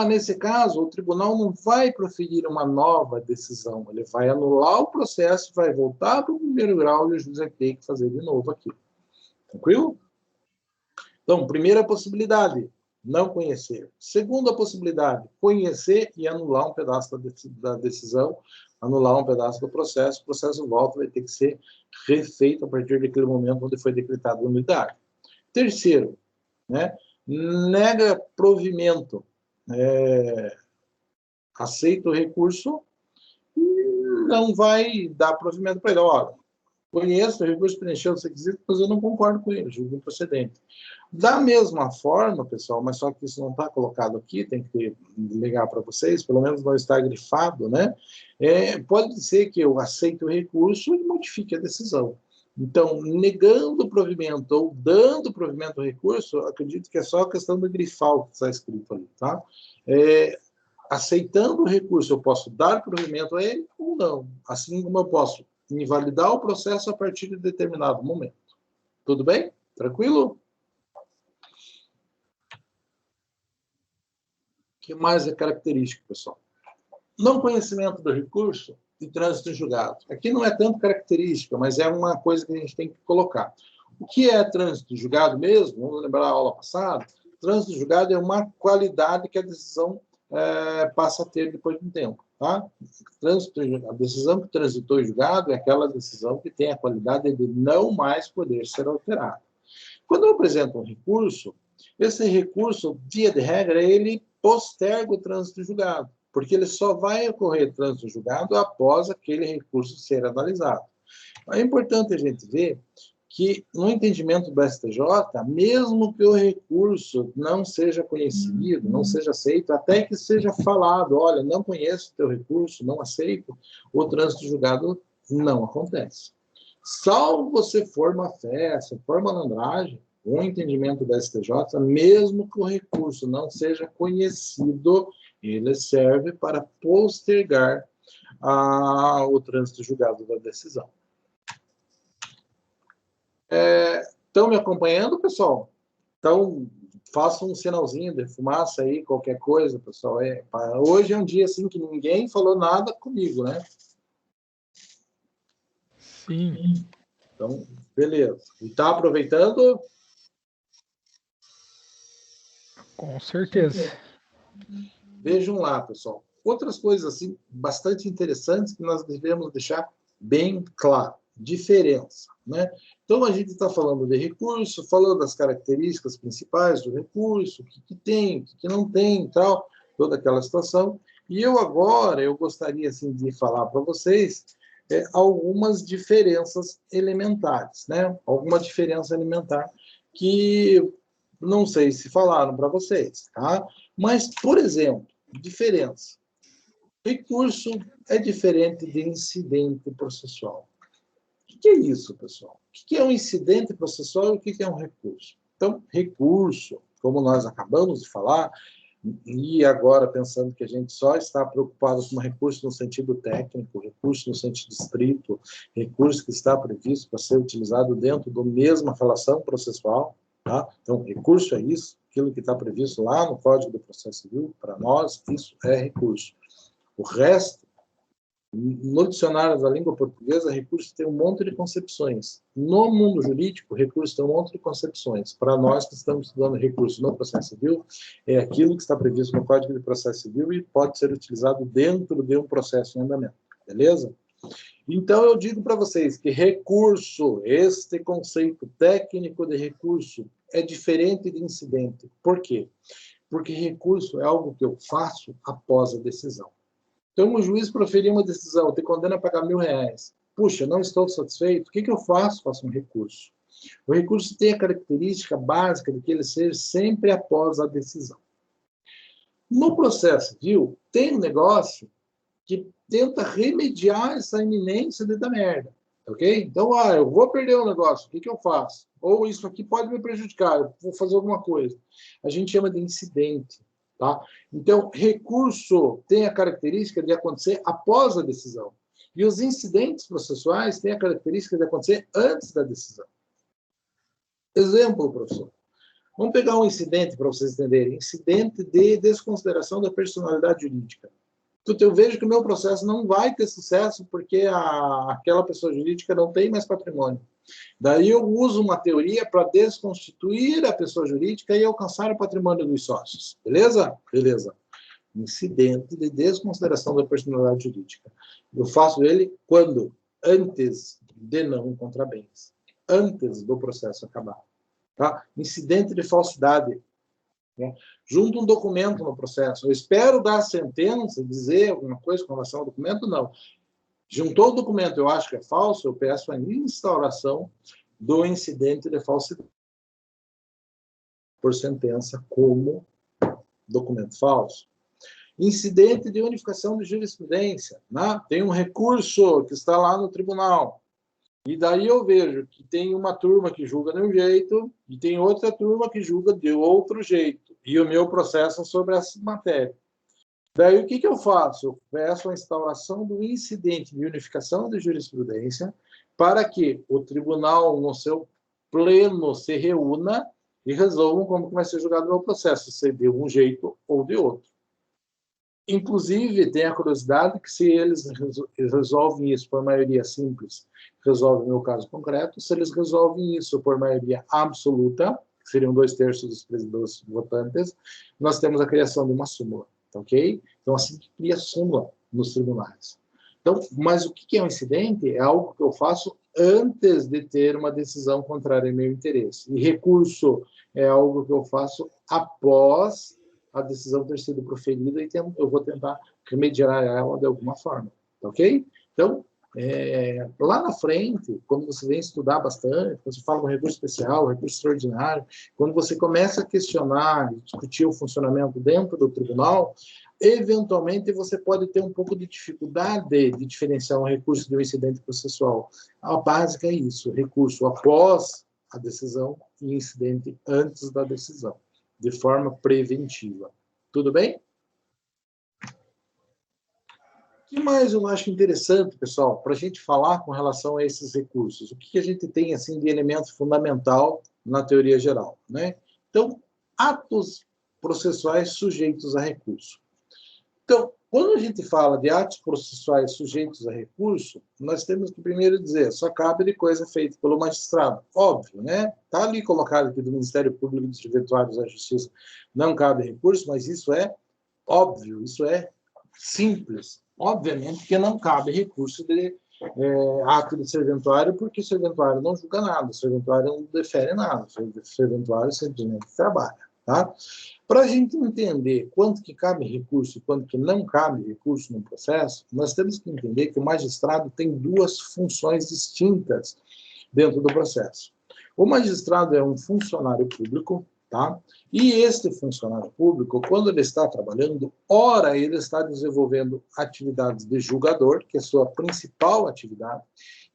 Speaker 2: Nesse caso, o tribunal não vai proferir uma nova decisão, ele vai anular o processo, vai voltar para o primeiro grau e o juiz vai ter que fazer de novo aquilo. Tranquilo? Então, primeira possibilidade, não conhecer. Segunda possibilidade, conhecer e anular um pedaço da decisão, anular um pedaço do processo, o processo volta, vai ter que ser refeito a partir daquele momento onde foi decretada a nulidade. Terceiro, nega provimento. Aceita o recurso e não vai dar provimento para ele. Olha, conheço o recurso, preencheu os requisitos, mas eu não concordo com ele, julgo improcedente. Da mesma forma, pessoal, mas só que isso não está colocado aqui, tem que ligar para vocês, pelo menos não está grifado, pode ser que eu aceite o recurso e modifique a decisão. Então, negando o provimento ou dando provimento ao recurso, acredito que é só a questão do grifar o que está escrito ali, tá? Aceitando o recurso, eu posso dar provimento a ele ou não. Assim como eu posso invalidar o processo a partir de determinado momento. Tudo bem? Tranquilo? O que mais é característico, pessoal? Não conhecimento do recurso de trânsito em julgado. Aqui não é tanto característica, mas é uma coisa que a gente tem que colocar. O que é trânsito em julgado mesmo? Vamos lembrar a aula passada. Trânsito em julgado é uma qualidade que a decisão passa a ter depois de um tempo. Tá? A decisão que transitou em julgado é aquela decisão que tem a qualidade de não mais poder ser alterada. Quando eu apresento um recurso, esse recurso, via de regra, ele posterga o trânsito em julgado, porque ele só vai ocorrer trânsito em julgado após aquele recurso ser analisado. É importante a gente ver que, no entendimento do STJ, mesmo que o recurso não seja conhecido, não seja aceito, até que seja falado, olha, não conheço o teu recurso, não aceito, o trânsito julgado não acontece. Salvo você for uma fé, se for malandragem, o entendimento da STJ, mesmo que o recurso não seja conhecido, ele serve para postergar o trânsito julgado da decisão. Estão me acompanhando, pessoal? Então, faça um sinalzinho de fumaça aí, qualquer coisa, pessoal. Hoje é um dia assim que ninguém falou nada comigo, né?
Speaker 4: Sim.
Speaker 2: Então, beleza. E está aproveitando?
Speaker 4: Com certeza.
Speaker 2: Vejam lá, pessoal. Outras coisas assim bastante interessantes que nós devemos deixar bem claro. Diferença, né? Então, a gente está falando de recurso, falando das características principais do recurso, o que tem, o que não tem e tal, toda aquela situação. E eu gostaria assim, de falar para vocês algumas diferenças elementares, né? Alguma diferença elementar que não sei se falaram para vocês, tá? Mas, por exemplo, diferença. Recurso é diferente de incidente processual. O que é isso, pessoal? O que é um incidente processual e o que é um recurso? Então, recurso, como nós acabamos de falar, e agora pensando que a gente só está preocupado com recurso no sentido técnico, recurso no sentido estrito, recurso que está previsto para ser utilizado dentro da mesma relação processual, tá? Então, recurso é isso, aquilo que está previsto lá no Código do Processo Civil, para nós, isso é recurso. O resto, no dicionário da língua portuguesa, recurso tem um monte de concepções. No mundo jurídico, recurso tem um monte de concepções. Para nós que estamos estudando recurso no processo civil, é aquilo que está previsto no Código de Processo Civil e pode ser utilizado dentro de um processo em andamento. Beleza? Então, eu digo para vocês que recurso, este conceito técnico de recurso, é diferente de incidente. Por quê? Porque recurso é algo que eu faço após a decisão. Então, o juiz proferiu uma decisão, te condena a pagar R$1.000. Puxa, não estou satisfeito, o que eu faço? Faço um recurso. O recurso tem a característica básica de que ele seja sempre após a decisão. No processo civil, tem um negócio que tenta remediar essa iminência de dar merda, ok? Então, eu vou perder um negócio, o que eu faço? Ou isso aqui pode me prejudicar, eu vou fazer alguma coisa. A gente chama de incidente. Tá? Então, recurso tem a característica de acontecer após a decisão. E os incidentes processuais têm a característica de acontecer antes da decisão. Exemplo, professor. Vamos pegar um incidente para vocês entenderem. Incidente de desconsideração da personalidade jurídica. Então, eu vejo que o meu processo não vai ter sucesso porque aquela pessoa jurídica não tem mais patrimônio. Daí eu uso uma teoria para desconstituir a pessoa jurídica e alcançar o patrimônio dos sócios. Beleza? Beleza. Incidente de desconsideração da personalidade jurídica. Eu faço ele quando? Antes de não encontrar bens. Antes do processo acabar. Tá? Incidente de falsidade. Né? Junto um documento no processo. Eu espero dar a sentença, dizer alguma coisa com relação ao documento? Não. Juntou o documento, eu acho que é falso, eu peço a instauração do incidente de falsidade por sentença como documento falso. Incidente de unificação de jurisprudência. Né? Tem um recurso que está lá no tribunal. E daí eu vejo que tem uma turma que julga de um jeito e tem outra turma que julga de outro jeito. E o meu processo é sobre essa matéria. Daí, o que eu faço? Eu peço a instauração do incidente de unificação de jurisprudência para que o tribunal, no seu pleno, se reúna e resolvam como que vai ser julgado o meu processo, se de um jeito ou de outro. Inclusive, tem a curiosidade que se eles resolvem isso por maioria simples, resolvem o caso concreto. Se eles resolvem isso por maioria absoluta, que seriam 2/3 dos votantes, nós temos a criação de uma súmula, tá ok? Então, assim que cria súmula nos tribunais. Então, mas o que é um incidente? É algo que eu faço antes de ter uma decisão contrária ao meu interesse. E recurso é algo que eu faço após a decisão ter sido proferida e eu vou tentar remediar ela de alguma forma, tá ok? Então, lá na frente, quando você vem estudar bastante, quando você fala do recurso especial, recurso extraordinário, quando você começa a questionar e discutir o funcionamento dentro do tribunal, eventualmente você pode ter um pouco de dificuldade de diferenciar um recurso de um incidente processual. A básica é isso, recurso após a decisão e incidente antes da decisão, de forma preventiva. Tudo bem? O que mais eu acho interessante, pessoal, para a gente falar com relação a esses recursos? O que a gente tem assim de elemento fundamental na teoria geral, né? Então, atos processuais sujeitos a recurso. Então, quando a gente fala de atos processuais sujeitos a recurso, nós temos que primeiro dizer, só cabe de coisa feita pelo magistrado. Óbvio, né? Está ali colocado aqui do Ministério Público e dos Servidores da Justiça, não cabe recurso, mas isso é óbvio, isso é simples. Obviamente que não cabe recurso de ato de serventuário, porque o serventuário não julga nada, o serventuário não defere nada, o serventuário simplesmente trabalha, tá? Para a gente entender quanto que cabe recurso e quanto que não cabe recurso no processo, nós temos que entender que o magistrado tem duas funções distintas dentro do processo. O magistrado é um funcionário público, tá? E este funcionário público, quando ele está trabalhando, ora ele está desenvolvendo atividades de julgador, que é a sua principal atividade,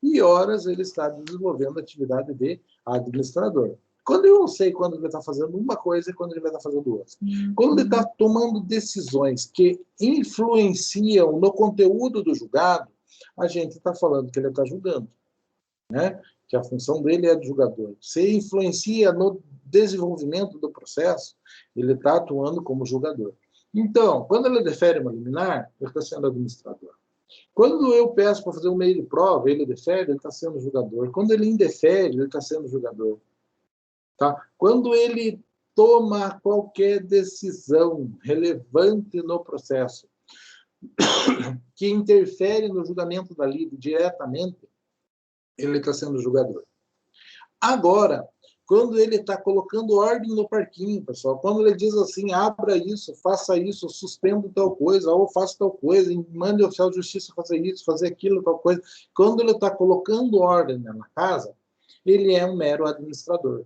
Speaker 2: e horas ele está desenvolvendo atividade de administrador. Quando eu não sei quando ele está fazendo uma coisa e quando ele vai estar fazendo outra. Quando ele está tomando decisões que influenciam no conteúdo do julgado, a gente está falando que ele está julgando, né? Que a função dele é de julgador. Se influencia no desenvolvimento do processo, ele está atuando como julgador. Então, quando ele defere uma liminar, ele está sendo administrador. Quando eu peço para fazer um meio de prova, ele defere, ele está sendo julgador. Quando ele indefere, ele está sendo julgador. Tá? Quando ele toma qualquer decisão relevante no processo que interfere no julgamento da lide diretamente, ele está sendo julgador. Agora, quando ele está colocando ordem no parquinho, pessoal, quando ele diz assim, abra isso, faça isso, suspenda tal coisa, ou faça tal coisa, mande o oficial de justiça fazer isso, fazer aquilo, tal coisa. Quando ele está colocando ordem na casa, ele é um mero administrador.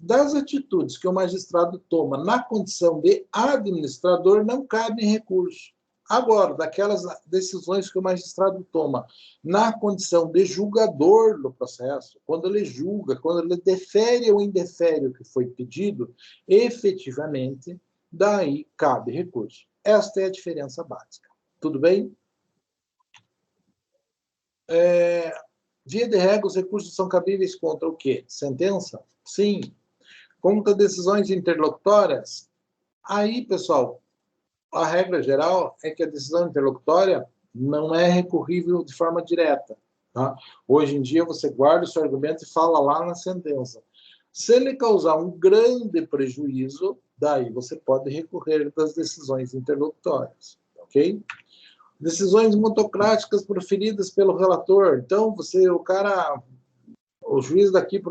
Speaker 2: Das atitudes que o magistrado toma na condição de administrador, não cabe recurso. Agora, daquelas decisões que o magistrado toma na condição de julgador do processo, quando ele julga, quando ele defere ou indefere o que foi pedido, efetivamente, daí cabe recurso. Esta é a diferença básica. Tudo bem? Via de regra, os recursos são cabíveis contra o quê? Sentença? Sim. Contra decisões interlocutórias? Aí, pessoal, a regra geral é que a decisão interlocutória não é recorrível de forma direta. Tá? Hoje em dia, você guarda o seu argumento e fala lá na sentença. Se ele causar um grande prejuízo, daí você pode recorrer das decisões interlocutórias. Ok? Decisões monocráticas proferidas pelo relator. Então, o juiz daqui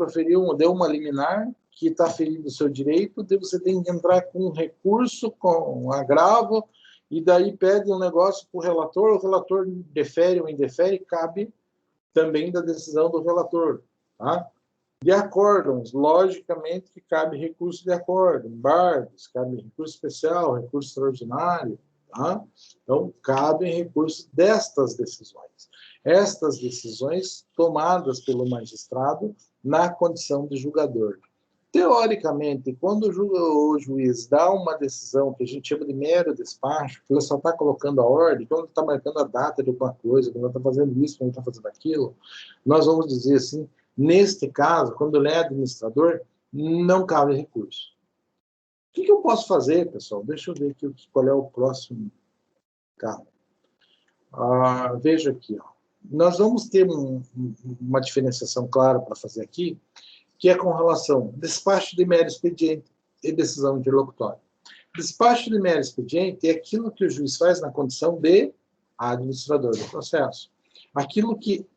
Speaker 2: deu uma liminar que está ferindo o seu direito, daí você tem que entrar com um recurso, com um agravo, e daí pede um negócio para o relator defere ou indefere, cabe também da decisão do relator. Tá? De acórdons, logicamente que cabe recurso de acórdão, embargos, cabe recurso especial, recurso extraordinário. Tá? Então, cabem recursos destas decisões. Estas decisões tomadas pelo magistrado na condição de julgador. Teoricamente, quando o juiz dá uma decisão que a gente chama de mero despacho, que ele só está colocando a ordem, quando ele está marcando a data de alguma coisa, quando ele está fazendo isso, quando ele está fazendo aquilo, nós vamos dizer assim, neste caso, quando ele é administrador, não cabe recurso. O que eu posso fazer, pessoal? Deixa eu ver aqui qual é o próximo Tá? Veja aqui, ó. Nós vamos ter uma diferenciação clara para fazer aqui, que é com relação a despacho de mero expediente e decisão interlocutória. Despacho de mero expediente é aquilo que o juiz faz na condição de administrador do processo. Aquilo que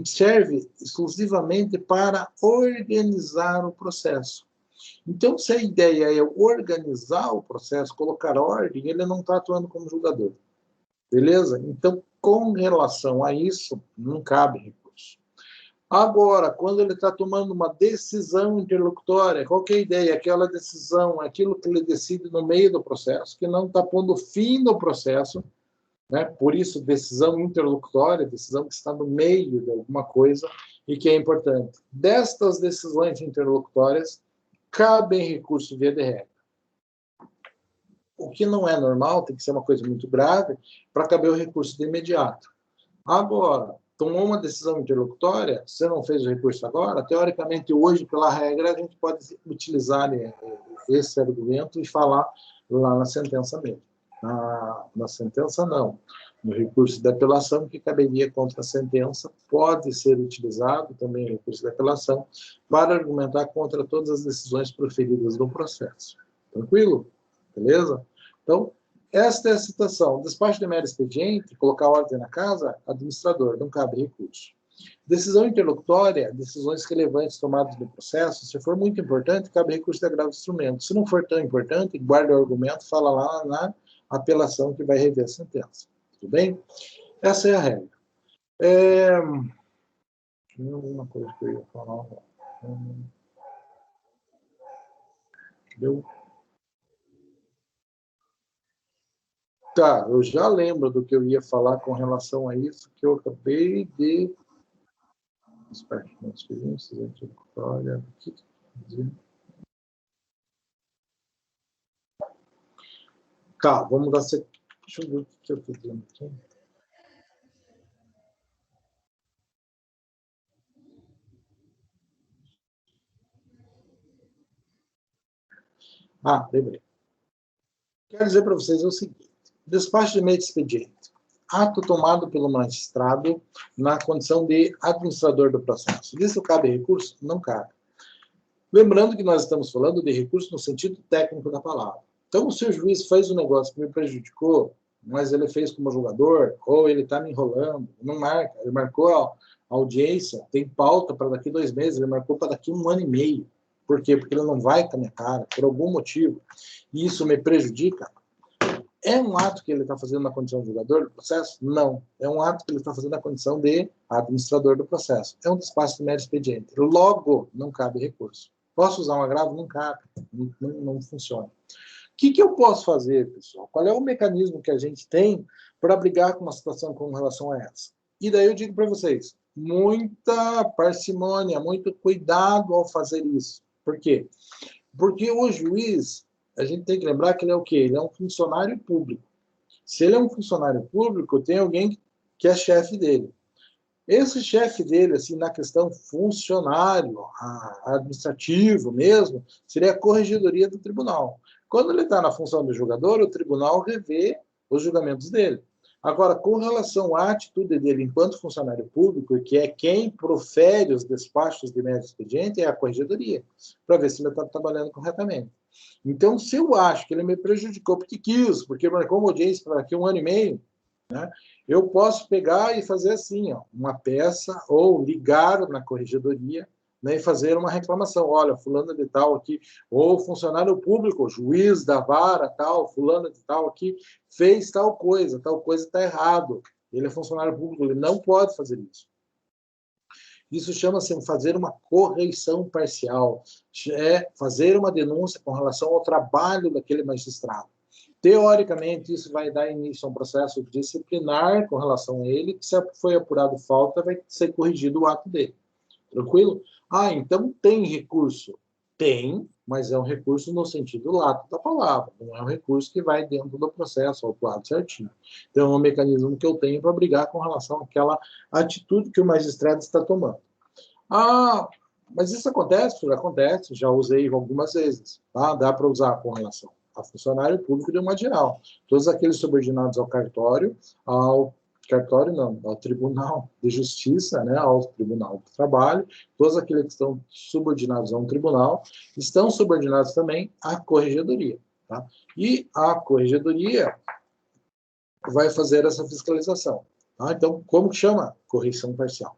Speaker 2: serve exclusivamente para organizar o processo. Então, se a ideia é organizar o processo, colocar ordem, ele não está atuando como julgador. Beleza? Então, com relação a isso, não cabe recurso. Agora, quando ele está tomando uma decisão interlocutória, qual que é a ideia? Aquela decisão, aquilo que ele decide no meio do processo, que não está pondo fim no processo, né? Por isso, decisão interlocutória, decisão que está no meio de alguma coisa e que é importante. Destas decisões interlocutórias, cabem recurso via de regra. O que não é normal, tem que ser uma coisa muito grave, para caber o recurso de imediato. Agora, tomou uma decisão interlocutória, você não fez o recurso agora, teoricamente, hoje, pela regra, a gente pode utilizar esse argumento e falar lá na sentença mesmo. Na sentença, não. No recurso de apelação, que caberia contra a sentença, pode ser utilizado também o recurso de apelação para argumentar contra todas as decisões proferidas no processo. Tranquilo? Beleza? Então, esta é a citação. Despacho de mero expediente, colocar ordem na casa, administrador, não cabe recurso. Decisão interlocutória, decisões relevantes tomadas no processo, se for muito importante, cabe recurso de agravo de instrumento. Se não for tão importante, guarda o argumento, fala lá na apelação que vai rever a sentença. Tudo bem? Essa é a regra. Tinha alguma coisa que eu ia falar. Entendeu? Tá, eu já lembro do que eu ia falar com relação a isso, que eu acabei de... Olha, o que quer dizer? Tá, vamos dar sequência. Deixa eu ver o que eu estou dizendo aqui. Lembrei. Quero dizer para vocês o seguinte: despacho de meio de expediente. Ato tomado pelo magistrado na condição de administrador do processo. Disso cabe recurso? Não cabe. Lembrando que nós estamos falando de recurso no sentido técnico da palavra. Então, se o juiz fez um negócio que me prejudicou, mas ele fez como julgador, ou ele está me enrolando, não marca, ele marcou a audiência, tem pauta para daqui 2 meses, ele marcou para daqui 1 ano e meio. Por quê? Porque ele não vai com a minha cara, por algum motivo, e isso me prejudica. É um ato que ele está fazendo na condição de julgador do processo? Não. É um ato que ele está fazendo na condição de administrador do processo. É um despacho de mero expediente. Logo, não cabe recurso. Posso usar um agravo? Não cabe. Não funciona. O que eu posso fazer, pessoal? Qual é o mecanismo que a gente tem para brigar com uma situação com relação a essa? E daí eu digo para vocês, muita parcimônia, muito cuidado ao fazer isso. Por quê? Porque o juiz, a gente tem que lembrar que ele é o quê? Ele é um funcionário público. Se ele é um funcionário público, tem alguém que é chefe dele. Esse chefe dele, assim, na questão funcionário, administrativo mesmo, seria a corregedoria do tribunal. Quando ele está na função de julgador, o tribunal revê os julgamentos dele. Agora, com relação à atitude dele enquanto funcionário público, que é quem profere os despachos de mero expediente, é a corregedoria, para ver se ele está trabalhando corretamente. Então, se eu acho que ele me prejudicou porque quis, porque marcou uma audiência para daqui 1 ano e meio, né, eu posso pegar e fazer assim, ó, uma peça, ou ligar na corregedoria, né, e fazer uma reclamação. Olha, fulano de tal aqui, ou funcionário público, juiz da vara, tal, fulano de tal aqui, fez tal coisa está errado. Ele é funcionário público, ele não pode fazer isso. Isso chama-se fazer uma correição parcial, é fazer uma denúncia com relação ao trabalho daquele magistrado. Teoricamente, isso vai dar início a um processo disciplinar com relação a ele, que se foi apurado falta, vai ser corrigido o ato dele. Tranquilo? Então tem recurso? Tem, mas é um recurso no sentido lato da palavra, não é um recurso que vai dentro do processo, autuado certinho. Então é um mecanismo que eu tenho para brigar com relação àquela atitude que o magistrado está tomando. Mas isso acontece? Acontece, já usei algumas vezes, tá? Dá para usar com relação. a funcionário público de uma geral. Todos aqueles subordinados ao cartório não, ao Tribunal de Justiça, né, ao Tribunal do Trabalho, todos aqueles que estão subordinados a um tribunal, estão subordinados também à corregedoria. Tá? E a corregedoria vai fazer essa fiscalização. Tá? Então, como que chama? Correção parcial.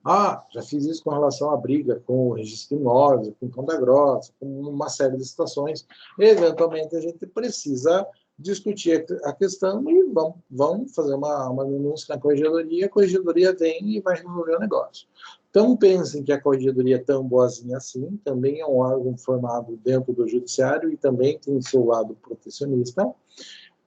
Speaker 2: Ah, já fiz isso com relação à briga com o registro de imóveis, com Ponta Grossa, com uma série de situações. Eventualmente, a gente precisa discutir a questão e vamos fazer uma denúncia na corregedoria, a corregedoria vem e vai resolver o negócio. Então, pensem que a corregedoria é tão boazinha assim, também é um órgão formado dentro do judiciário e também tem o seu lado protecionista.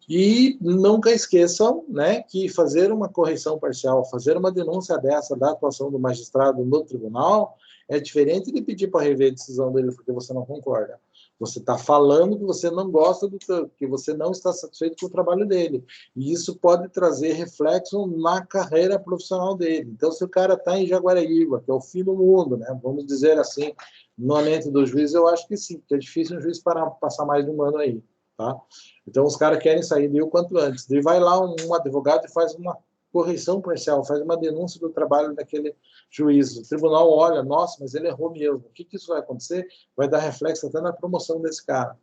Speaker 2: E nunca esqueçam, né, que fazer uma correção parcial, fazer uma denúncia dessa da atuação do magistrado no tribunal é diferente de pedir para rever a decisão dele porque você não concorda. Você está falando que você não gosta que você não está satisfeito com o trabalho dele. E isso pode trazer reflexo na carreira profissional dele. Então, se o cara está em Jaguaraíba, que é o fim do mundo, né, vamos dizer assim, no mente do juiz, eu acho que sim, porque é difícil um juiz passar mais de um ano aí. Tá? Então, os caras querem sair dele o quanto antes. Daí vai lá um advogado e faz uma correção parcial, faz uma denúncia do trabalho daquele juiz. O tribunal olha, nossa, mas ele errou mesmo. O que isso vai acontecer? Vai dar reflexo até na promoção desse cara.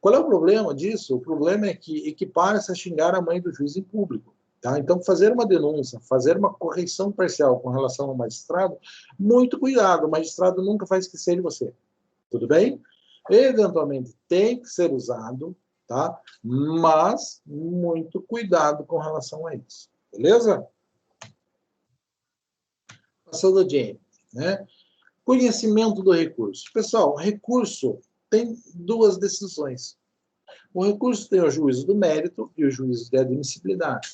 Speaker 2: Qual é o problema disso? O problema é que equipara-se a xingar a mãe do juiz em público. Tá? Então, fazer uma denúncia, fazer uma correção parcial com relação ao magistrado, muito cuidado. O magistrado nunca vai esquecer de você. Tudo bem? Eventualmente, tem que ser usado, tá? Mas muito cuidado com relação a isso. Beleza? Passando adiante, né? Conhecimento do recurso. Pessoal, o recurso tem duas decisões. O recurso tem o juízo do mérito e o juízo de admissibilidade.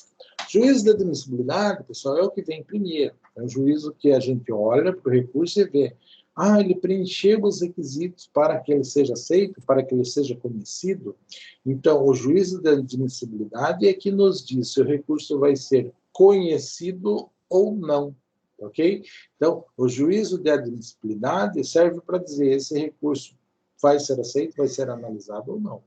Speaker 2: O juízo de admissibilidade, pessoal, é o que vem primeiro. É o juízo que a gente olha para o recurso e vê. Ah, ele preencheu os requisitos para que ele seja aceito, para que ele seja conhecido. Então, o juízo de admissibilidade é que nos diz se o recurso vai ser conhecido ou não. Ok? Então, o juízo de admissibilidade serve para dizer esse recurso vai ser aceito, vai ser analisado ou não.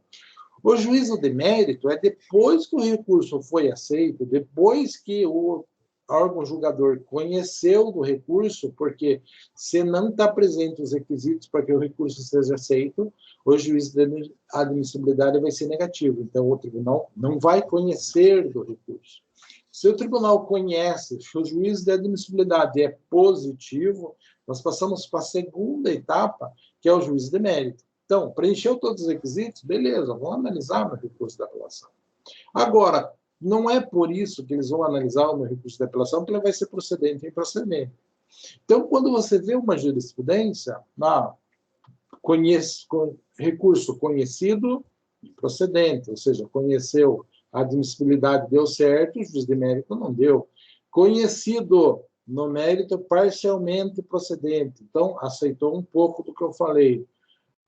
Speaker 2: O juízo de mérito é depois que o recurso foi aceito, depois que o órgão julgador conheceu do recurso, porque se não está presente os requisitos para que o recurso seja aceito, o juízo de admissibilidade vai ser negativo. Então, o tribunal não vai conhecer do recurso. Se o tribunal conhece, se o juízo de admissibilidade é positivo, nós passamos para a segunda etapa, que é o juízo de mérito. Então, preencheu todos os requisitos? Beleza, vamos analisar no recurso de apelação. Agora, não é por isso que eles vão analisar o meu recurso de apelação, que ele vai ser procedente ou improcedente. Então, quando você vê uma jurisprudência, recurso conhecido e procedente, ou seja, conheceu a admissibilidade, deu certo, o juiz de mérito não deu. Conhecido no mérito parcialmente procedente, então aceitou um pouco do que eu falei.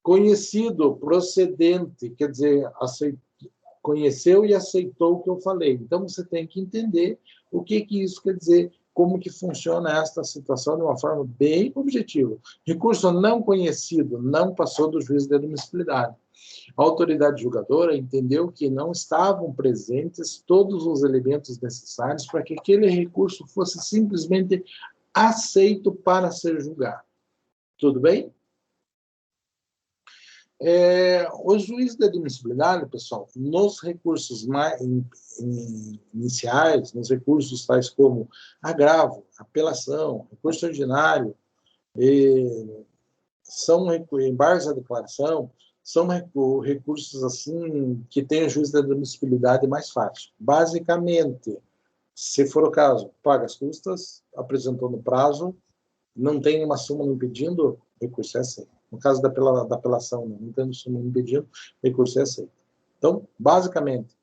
Speaker 2: Conhecido procedente, quer dizer, conheceu e aceitou o que eu falei. Então, você tem que entender o que isso quer dizer, como que funciona esta situação de uma forma bem objetiva. Recurso não conhecido não passou do juízo de admissibilidade. A autoridade julgadora entendeu que não estavam presentes todos os elementos necessários para que aquele recurso fosse simplesmente aceito para ser julgado. Tudo bem? O juiz de admissibilidade, pessoal, nos recursos mais iniciais, nos recursos tais como agravo, apelação, recurso ordinário, são embargos à declaração, são recursos assim que têm o juiz de admissibilidade mais fácil. Basicamente, se for o caso, paga as custas, apresentou no prazo, não tem uma súmula impedindo, o recurso é aceito. No caso da apelação, não tem súmula impedindo, o recurso é aceito. Então, basicamente,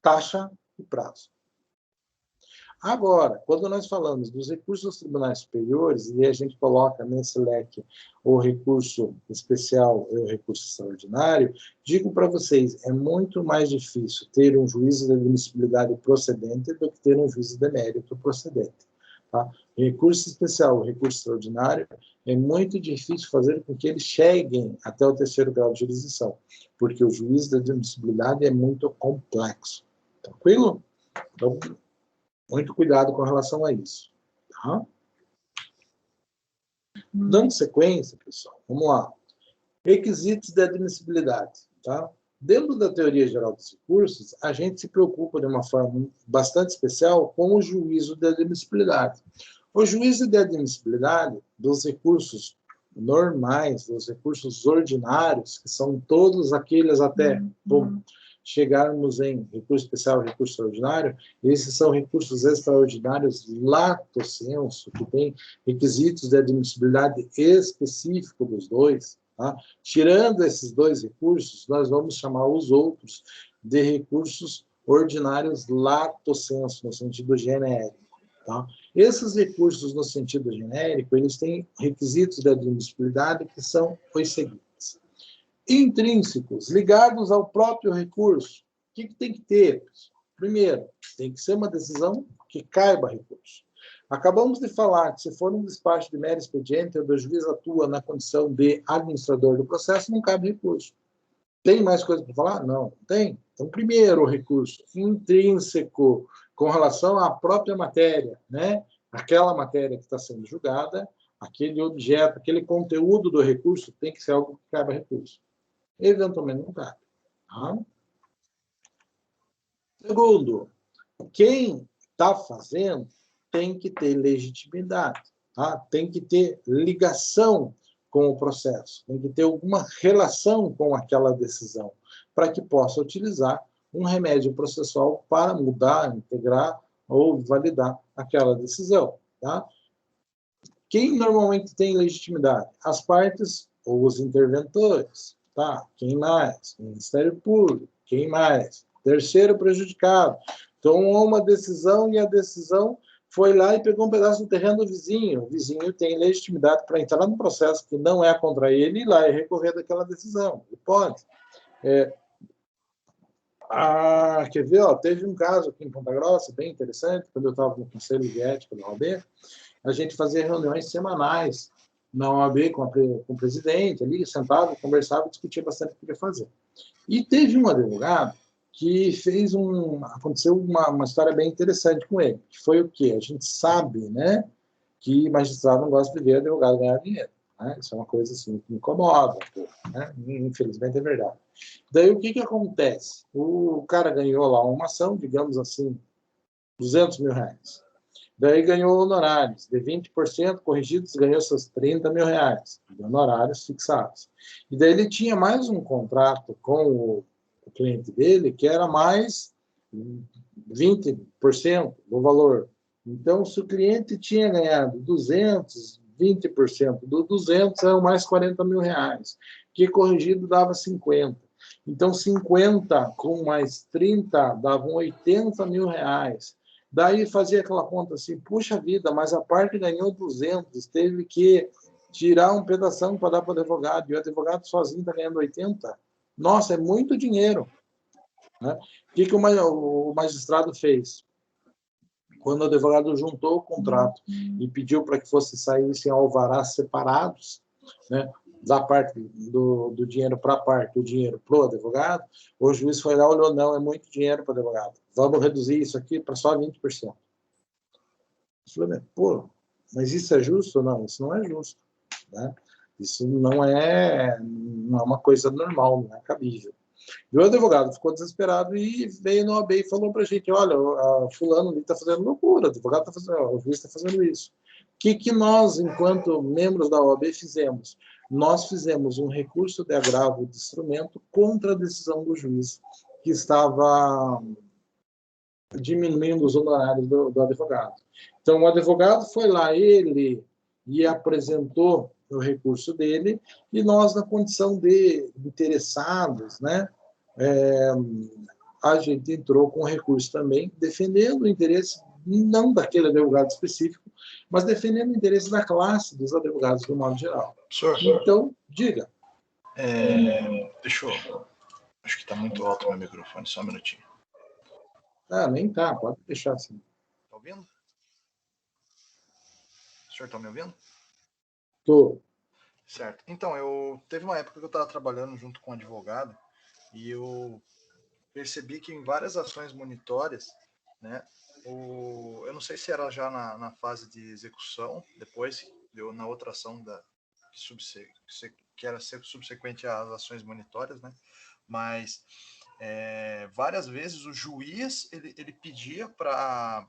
Speaker 2: taxa e prazo. Agora, quando nós falamos dos recursos dos tribunais superiores, e a gente coloca nesse leque o recurso especial e o recurso extraordinário, digo para vocês, é muito mais difícil ter um juízo de admissibilidade procedente do que ter um juízo de mérito procedente. Tá? Recurso especial, recurso extraordinário, é muito difícil fazer com que eles cheguem até o 3º grau de jurisdição, porque o juízo da admissibilidade é muito complexo. Tranquilo? Então, muito cuidado com relação a isso. Tá? Dando sequência, pessoal, vamos lá. Requisitos de admissibilidade. Tá? Dentro da teoria geral dos recursos, a gente se preocupa de uma forma bastante especial com o juízo de admissibilidade. O juízo de admissibilidade dos recursos normais, dos recursos ordinários, que são todos aqueles até chegarmos em recurso especial e recurso extraordinário, esses são recursos extraordinários lato sensu, que têm requisitos de admissibilidade específico dos dois. Tá? Tirando esses dois recursos, nós vamos chamar os outros de recursos ordinários lato sensu, no sentido genérico. Tá? Esses recursos, no sentido genérico, eles têm requisitos de admissibilidade que são os seguintes. Intrínsecos, ligados ao próprio recurso. O que tem que ter? Primeiro, tem que ser uma decisão que caiba recurso. Acabamos de falar que se for um despacho de mero expediente, onde o juiz atua na condição de administrador do processo, não cabe recurso. Tem mais coisa para falar? Não, tem. Então, primeiro, o recurso intrínseco com relação à própria matéria, né? Aquela matéria que está sendo julgada, aquele objeto, aquele conteúdo do recurso tem que ser algo que caiba recurso. Eventualmente não cabe. Tá? Segundo, quem está fazendo tem que ter legitimidade, tá? Tem que ter ligação com o processo, tem que ter alguma relação com aquela decisão, para que possa utilizar um remédio processual para mudar, integrar ou validar aquela decisão. Tá? Quem normalmente tem legitimidade? As partes ou os interventores. Tá? Quem mais? O Ministério Público. Quem mais? Terceiro prejudicado. Tomou uma decisão e a decisão foi lá e pegou um pedaço do terreno do vizinho. O vizinho tem legitimidade para entrar no processo que não é contra ele e ir lá e recorrer daquela decisão. Ele pode. Quer ver? Ó, teve um caso aqui em Ponta Grossa, bem interessante, quando eu estava no Conselho de Ética da OAB, a gente fazia reuniões semanais na OAB com o presidente, ali, sentava, conversava, discutia bastante o que ia fazer. E teve um advogado que fez aconteceu uma história bem interessante com ele, que foi o quê? A gente sabe, né, que magistrado não gosta de ver advogado ganhar dinheiro. Né? Isso é uma coisa assim, que me incomoda, né? Infelizmente é verdade. Daí o que acontece? O cara ganhou lá uma ação, digamos assim, 200 mil reais. Daí ganhou honorários de 20% corrigidos, ganhou seus 30 mil reais, de honorários fixados. E daí ele tinha mais um contrato com o cliente dele, que era mais 20% do valor. Então, se o cliente tinha ganhado 200, 20% do 200 eram mais 40 mil reais, que corrigido dava 50. Então, 50 com mais 30 davam 80 mil reais. Daí fazia aquela conta assim, puxa vida, mas a parte ganhou 200, teve que tirar um pedação para dar para o advogado, e o advogado sozinho está ganhando 80. Nossa, é muito dinheiro. Né? O que o magistrado fez? Quando o advogado juntou o contrato e pediu para que saíssem alvarás separados, né, da parte do dinheiro para a parte, o dinheiro para o advogado, o juiz foi lá e olhou, não, é muito dinheiro para o advogado. Vamos reduzir isso aqui para só 20%. Eu falei, pô, mas isso é justo? Não, isso não é justo. Né? Isso não é uma coisa normal, não é cabível. E o advogado ficou desesperado e veio no OAB e falou para a gente, olha, fulano ali está fazendo loucura, o advogado está fazendo, o juiz está fazendo isso. O que nós, enquanto membros da OAB, fizemos? Nós fizemos um recurso de agravo de instrumento contra a decisão do juiz, que estava diminuindo os honorários do advogado. Então, o advogado foi lá, ele apresentou o recurso dele, e nós, na condição de interessados, né, a gente entrou com recurso também, defendendo o interesse, não daquele advogado específico, mas defendendo o interesse da classe dos advogados, do modo geral.
Speaker 5: Professor,
Speaker 2: então, diga.
Speaker 5: Deixa eu... Acho que está muito alto o meu microfone, só um minutinho.
Speaker 2: Nem tá, pode deixar assim.
Speaker 5: Tá ouvindo? senhor está me ouvindo?
Speaker 2: Tô.
Speaker 5: Certo. Então, teve uma época que eu estava trabalhando junto com um advogado e eu percebi que em várias ações monitórias, né, eu não sei se era já na fase de execução, depois deu na outra ação que era subsequente às ações monitórias, né, mas várias vezes o juiz ele pedia para,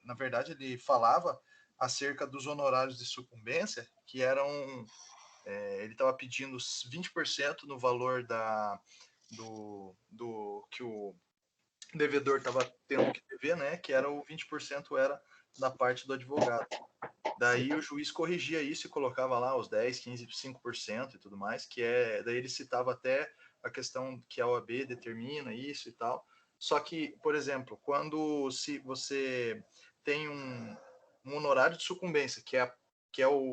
Speaker 5: na verdade ele falava acerca dos honorários de sucumbência, que eram, ele estava pedindo 20% no valor do que o devedor estava tendo que dever, né? Que era o 20% era da parte do advogado. Daí o juiz corrigia isso e colocava lá os 10, 15, 5% e tudo mais, daí ele citava até a questão que a OAB determina isso e tal. Só que, por exemplo, se você tem um honorário de sucumbência, que é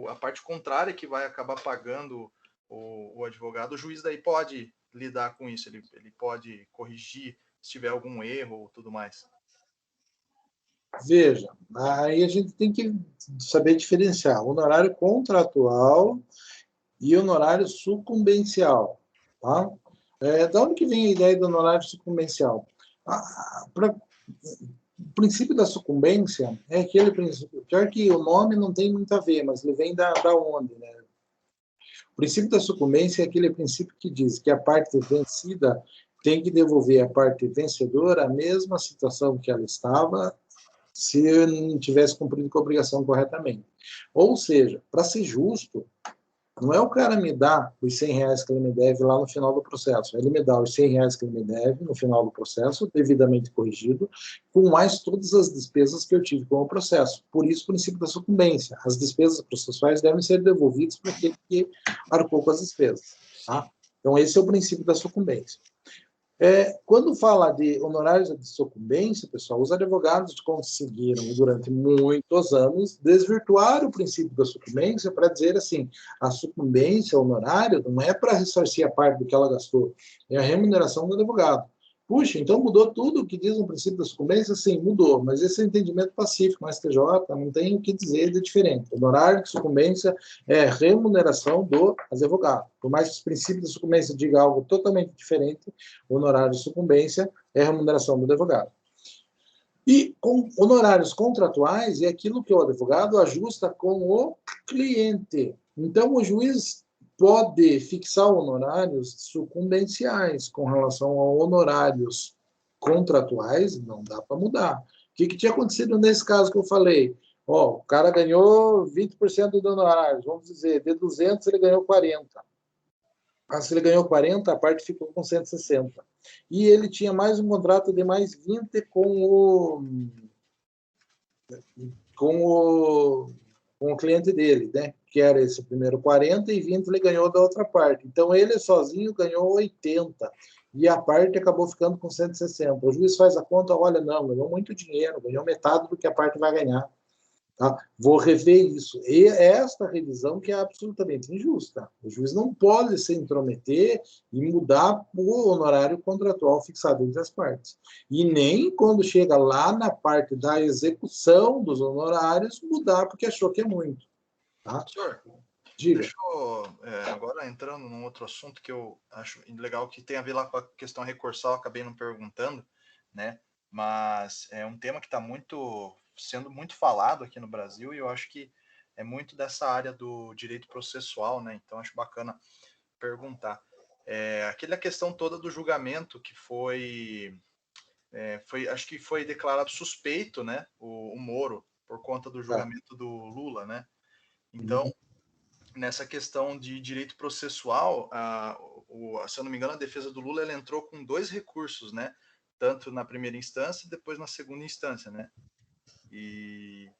Speaker 5: a parte contrária que vai acabar pagando o advogado, o juiz daí pode lidar com isso, ele pode corrigir se tiver algum erro ou tudo mais.
Speaker 2: Veja, aí a gente tem que saber diferenciar honorário contratual e honorário sucumbencial. Tá? Da onde que vem a ideia do honorário sucumbencial? O princípio da sucumbência é aquele princípio, pior que o nome não tem muito a ver, mas ele vem da onde, né? O princípio da sucumbência é aquele princípio que diz que a parte vencida tem que devolver à parte vencedora a mesma situação que ela estava se não tivesse cumprido com a obrigação corretamente. Ou seja, para ser justo, não é o cara me dar os R$100 que ele me deve lá no final do processo. Ele me dá os R$100 que ele me deve no final do processo, devidamente corrigido, com mais todas as despesas que eu tive com o processo. Por isso, o princípio da sucumbência. As despesas processuais devem ser devolvidas para aquele que arcou com as despesas. Tá? Então, esse é o princípio da sucumbência. Quando fala de honorários de sucumbência, pessoal, os advogados conseguiram, durante muitos anos, desvirtuar o princípio da sucumbência para dizer assim, a sucumbência, o honorário, não é para ressarcir a parte do que ela gastou, é a remuneração do advogado. Puxa, então mudou tudo o que diz no princípio da sucumbência? Sim, mudou, mas esse é o entendimento pacífico, no STJ não tem o que dizer de diferente. O honorário de sucumbência é remuneração do advogado. Por mais que o princípio da sucumbência diga algo totalmente diferente, o honorário de sucumbência é remuneração do advogado. E com honorários contratuais é aquilo que o advogado ajusta com o cliente. Então, o juiz pode fixar honorários sucumbenciais com relação a honorários contratuais, não dá para mudar. O que tinha acontecido nesse caso que eu falei? O cara ganhou 20% do honorário, vamos dizer, de 200 ele ganhou 40. Se ele ganhou 40, a parte ficou com 160. E ele tinha mais um contrato de mais 20 com o cliente dele, né? Que era esse primeiro 40 e 20 ele ganhou da outra parte. Então, ele sozinho ganhou 80 e a parte acabou ficando com 160. O juiz faz a conta, olha, não, ganhou muito dinheiro, ganhou metade do que a parte vai ganhar. Tá? Vou rever isso. E esta revisão que é absolutamente injusta. O juiz não pode se intrometer e mudar o honorário contratual fixado entre as partes. E nem quando chega lá na parte da execução dos honorários, mudar porque achou que é muito. Tá?
Speaker 5: Senhor,
Speaker 2: diga.
Speaker 5: Deixa eu, agora entrando num outro assunto que eu acho legal, que tem a ver lá com a questão recursal, acabei não perguntando, né? Mas é um tema que está sendo muito falado aqui no Brasil e eu acho que é muito dessa área do direito processual, né? Então acho bacana perguntar. Aquela questão toda do julgamento que acho que foi declarado suspeito, né? O Moro, por conta do julgamento do Lula, né? Então, nessa questão de direito processual, se eu não me engano, a defesa do Lula ela entrou com 2 recursos, né? Tanto na primeira instância e depois na segunda instância, né? E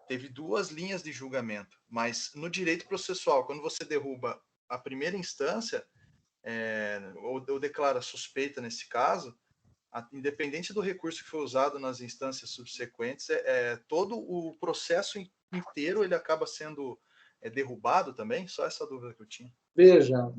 Speaker 5: teve 2 linhas de julgamento. Mas no direito processual, quando você derruba a primeira instância, ou declara suspeita nesse caso, independente do recurso que foi usado nas instâncias subsequentes, todo o processo inteiro ele acaba sendo derrubado também? Só essa dúvida que eu tinha.
Speaker 2: Veja,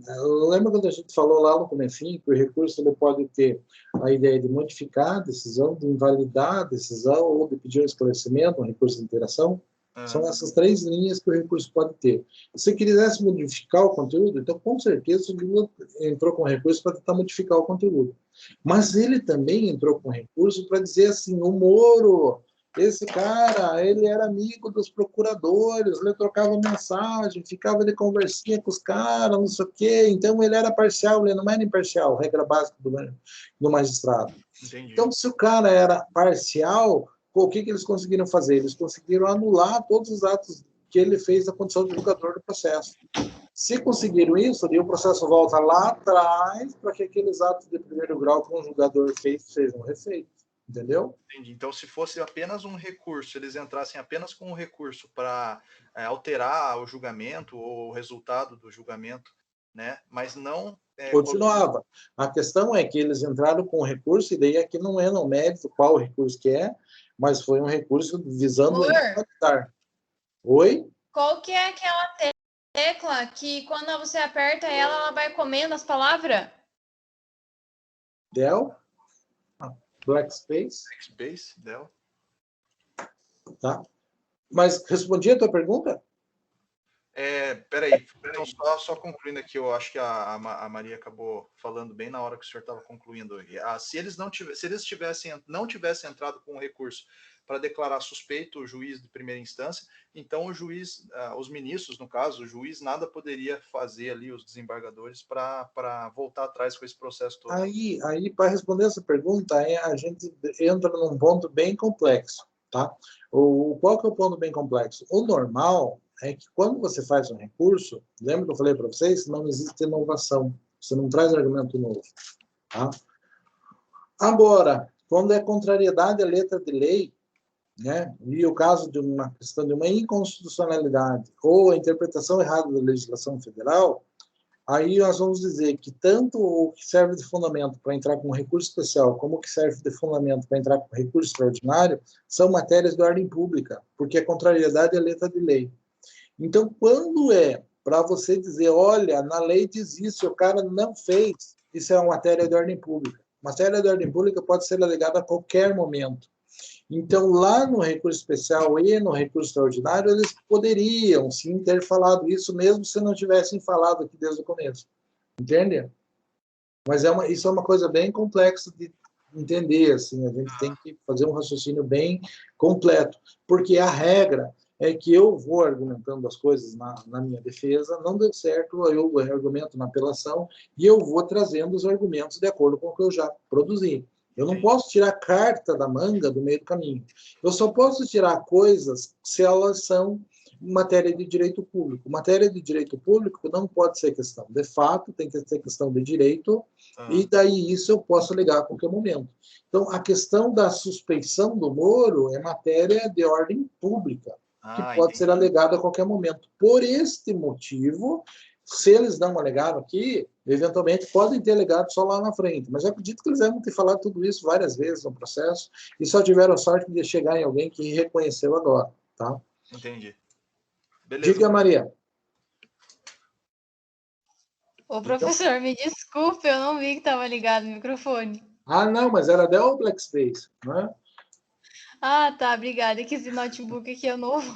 Speaker 2: lembra quando a gente falou lá no comecinho que o recurso ele pode ter a ideia de modificar a decisão, de invalidar a decisão ou de pedir um esclarecimento, um recurso de interação? São essas 3 linhas que o recurso pode ter. Se quisesse modificar o conteúdo, então, com certeza, o Lula entrou com recurso para tentar modificar o conteúdo. Mas ele também entrou com recurso para dizer assim, o Moro, esse cara, ele era amigo dos procuradores, ele trocava mensagem, ficava de conversinha com os caras, não sei o quê, então ele era parcial, ele não era imparcial, regra básica do magistrado.
Speaker 5: Entendi.
Speaker 2: Então, se o cara era parcial, o que eles conseguiram fazer? Eles conseguiram anular todos os atos que ele fez na condição de julgador do processo. Se conseguiram isso, daí o processo volta lá atrás para que aqueles atos de primeiro grau que um julgador fez sejam refeitos. Entendeu?
Speaker 5: Entendi. Então, se fosse apenas um recurso, eles entrassem apenas com um recurso para alterar o julgamento ou o resultado do julgamento, né? Mas não...
Speaker 2: Continuava. A questão é que eles entraram com recurso, e daí aqui não é no mérito qual recurso que é, mas foi um recurso visando invalidar. Oi?
Speaker 3: Qual que é aquela tecla que quando você aperta ela, ela vai comendo as palavras?
Speaker 2: Del? Black Space?
Speaker 5: Black Space, Del.
Speaker 2: Tá. Mas respondi a tua pergunta?
Speaker 5: Peraí. Então, só concluindo aqui, eu acho que a Maria acabou falando bem na hora que o senhor estava concluindo. Se eles não tivessem entrado com o recurso para declarar suspeito o juiz de primeira instância, então o juiz, os ministros, no caso, o juiz nada poderia fazer ali, os desembargadores, para voltar atrás com esse processo todo.
Speaker 2: Aí para responder essa pergunta, a gente entra num ponto bem complexo, tá? Qual que é o ponto bem complexo? O normal é que quando você faz um recurso, lembra que eu falei para vocês? Não existe inovação, você não traz argumento novo, tá? Agora, quando é contrariedade à letra de lei, né, e o caso de uma questão de uma inconstitucionalidade ou a interpretação errada da legislação federal, aí nós vamos dizer que tanto o que serve de fundamento para entrar com recurso especial, como o que serve de fundamento para entrar com recurso extraordinário, são matérias de ordem pública, porque a contrariedade é letra de lei. Então, quando é para você dizer, olha, na lei diz isso, o cara não fez, isso é uma matéria de ordem pública. Matéria de ordem pública pode ser alegada a qualquer momento. Então, lá no recurso especial e no recurso extraordinário, eles poderiam, sim, ter falado isso, mesmo se não tivessem falado aqui desde o começo. Entende? Mas isso é uma coisa bem complexa de entender, assim, a gente tem que fazer um raciocínio bem completo, porque a regra é que eu vou argumentando as coisas na minha defesa, não deu certo, eu argumento na apelação, e eu vou trazendo os argumentos de acordo com o que eu já produzi. Eu não posso tirar carta da manga do meio do caminho. Eu só posso tirar coisas se elas são matéria de direito público. Matéria de direito público não pode ser questão de fato, tem que ser questão de direito, e daí isso eu posso alegar a qualquer momento. Então, a questão da suspeição do Moro é matéria de ordem pública, que pode ser alegada a qualquer momento. Por este motivo, se eles não alegaram aqui, eventualmente podem ter alegado só lá na frente. Mas eu acredito que eles devem ter falado tudo isso várias vezes no processo e só tiveram a sorte de chegar em alguém que reconheceu agora. Tá?
Speaker 5: Entendi. Beleza.
Speaker 2: Diga, Maria.
Speaker 3: Ô, professor, me desculpe, eu não vi que estava ligado o microfone.
Speaker 2: Ah, não, mas era Dell Black Space, não é?
Speaker 3: Ah, tá, obrigada. É que esse notebook aqui é novo.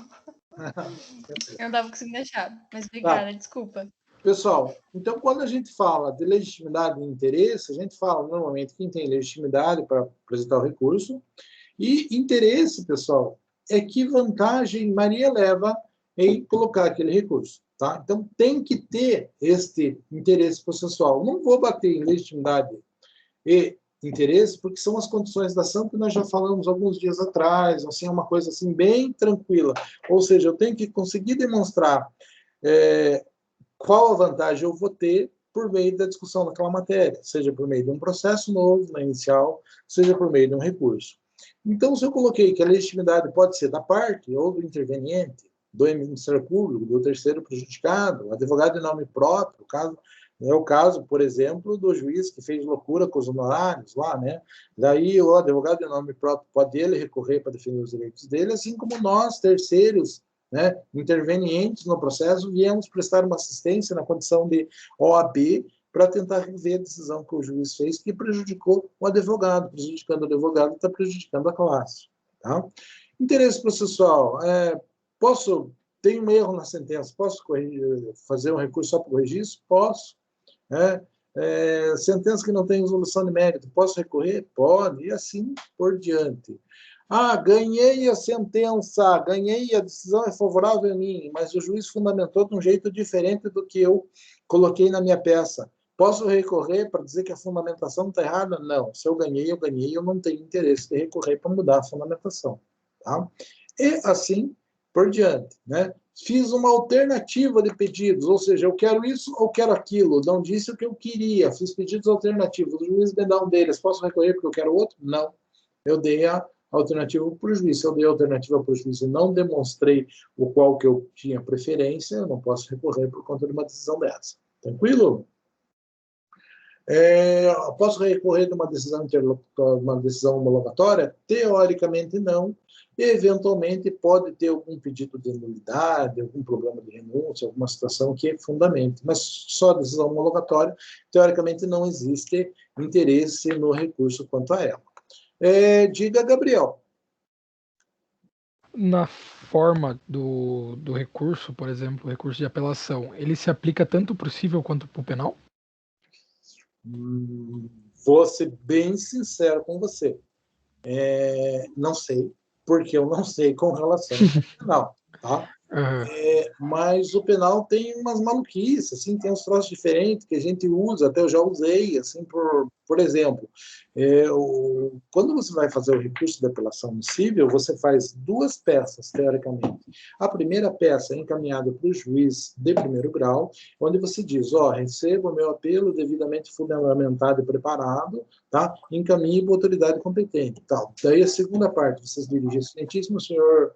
Speaker 3: Eu não estava conseguindo achar, mas obrigada, desculpa.
Speaker 2: Pessoal, então quando a gente fala de legitimidade e interesse, a gente fala normalmente quem tem legitimidade para apresentar o recurso, e interesse, pessoal, é que vantagem Maria leva em colocar aquele recurso. Tá? Então tem que ter este interesse processual. Não vou bater em legitimidade e interesse, porque são as condições da ação que nós já falamos alguns dias atrás, assim, é uma coisa assim bem tranquila. Ou seja, eu tenho que conseguir demonstrar qual a vantagem eu vou ter por meio da discussão daquela matéria, seja por meio de um processo novo, na inicial, seja por meio de um recurso. Então, se eu coloquei que a legitimidade pode ser da parte ou do interveniente, do Ministério Público, do terceiro prejudicado, advogado em nome próprio, o caso, por exemplo, do juiz que fez loucura com os honorários lá, né? Daí o advogado em nome próprio pode ele recorrer para defender os direitos dele, assim como nós, terceiros, né, intervenientes no processo, viemos prestar uma assistência na condição de OAB para tentar rever a decisão que o juiz fez, que prejudicou o advogado. Prejudicando o advogado, está prejudicando a classe. Tá? Interesse processual. Tem um erro na sentença, posso fazer um recurso só para corrigir isso? Posso. Sentença que não tem resolução de mérito, posso recorrer? Pode, e assim por diante. Ganhei a sentença, ganhei, a decisão é favorável a mim, mas o juiz fundamentou de um jeito diferente do que eu coloquei na minha peça. Posso recorrer para dizer que a fundamentação está errada? Não. Se eu ganhei, eu não tenho interesse de recorrer para mudar a fundamentação. Tá? E assim por diante. Né? Fiz uma alternativa de pedidos, ou seja, eu quero isso ou quero aquilo, não disse o que eu queria, fiz pedidos alternativos, o juiz me dá um deles, posso recorrer porque eu quero outro? Não. Eu dei a alternativa para o juiz. Se eu dei a alternativa para o juiz e não demonstrei o qual que eu tinha preferência, eu não posso recorrer por conta de uma decisão dessa. Tranquilo? Posso recorrer de uma decisão homologatória? Teoricamente, não. Eventualmente, pode ter algum pedido de nulidade, algum problema de renúncia, alguma situação que fundamente. Mas só decisão homologatória, teoricamente, não existe interesse no recurso quanto a ela. Diga, Gabriel.
Speaker 4: Na forma do recurso, por exemplo, o recurso de apelação, ele se aplica tanto para o civil quanto para o penal?
Speaker 2: Vou ser bem sincero com você. Não sei, porque eu não sei com relação ao penal. Tá? Mas o penal tem umas maluquices, assim, tem uns troços diferentes que a gente usa, até eu já usei, assim, por exemplo, quando você vai fazer o recurso de apelação no cível, você faz duas peças, teoricamente. A primeira peça é encaminhada para o juiz de primeiro grau, onde você diz, recebo o meu apelo devidamente fundamentado e preparado, tá? Encaminhe para a autoridade competente. Tal. Daí a segunda parte, vocês dirigem, excelentíssimo senhor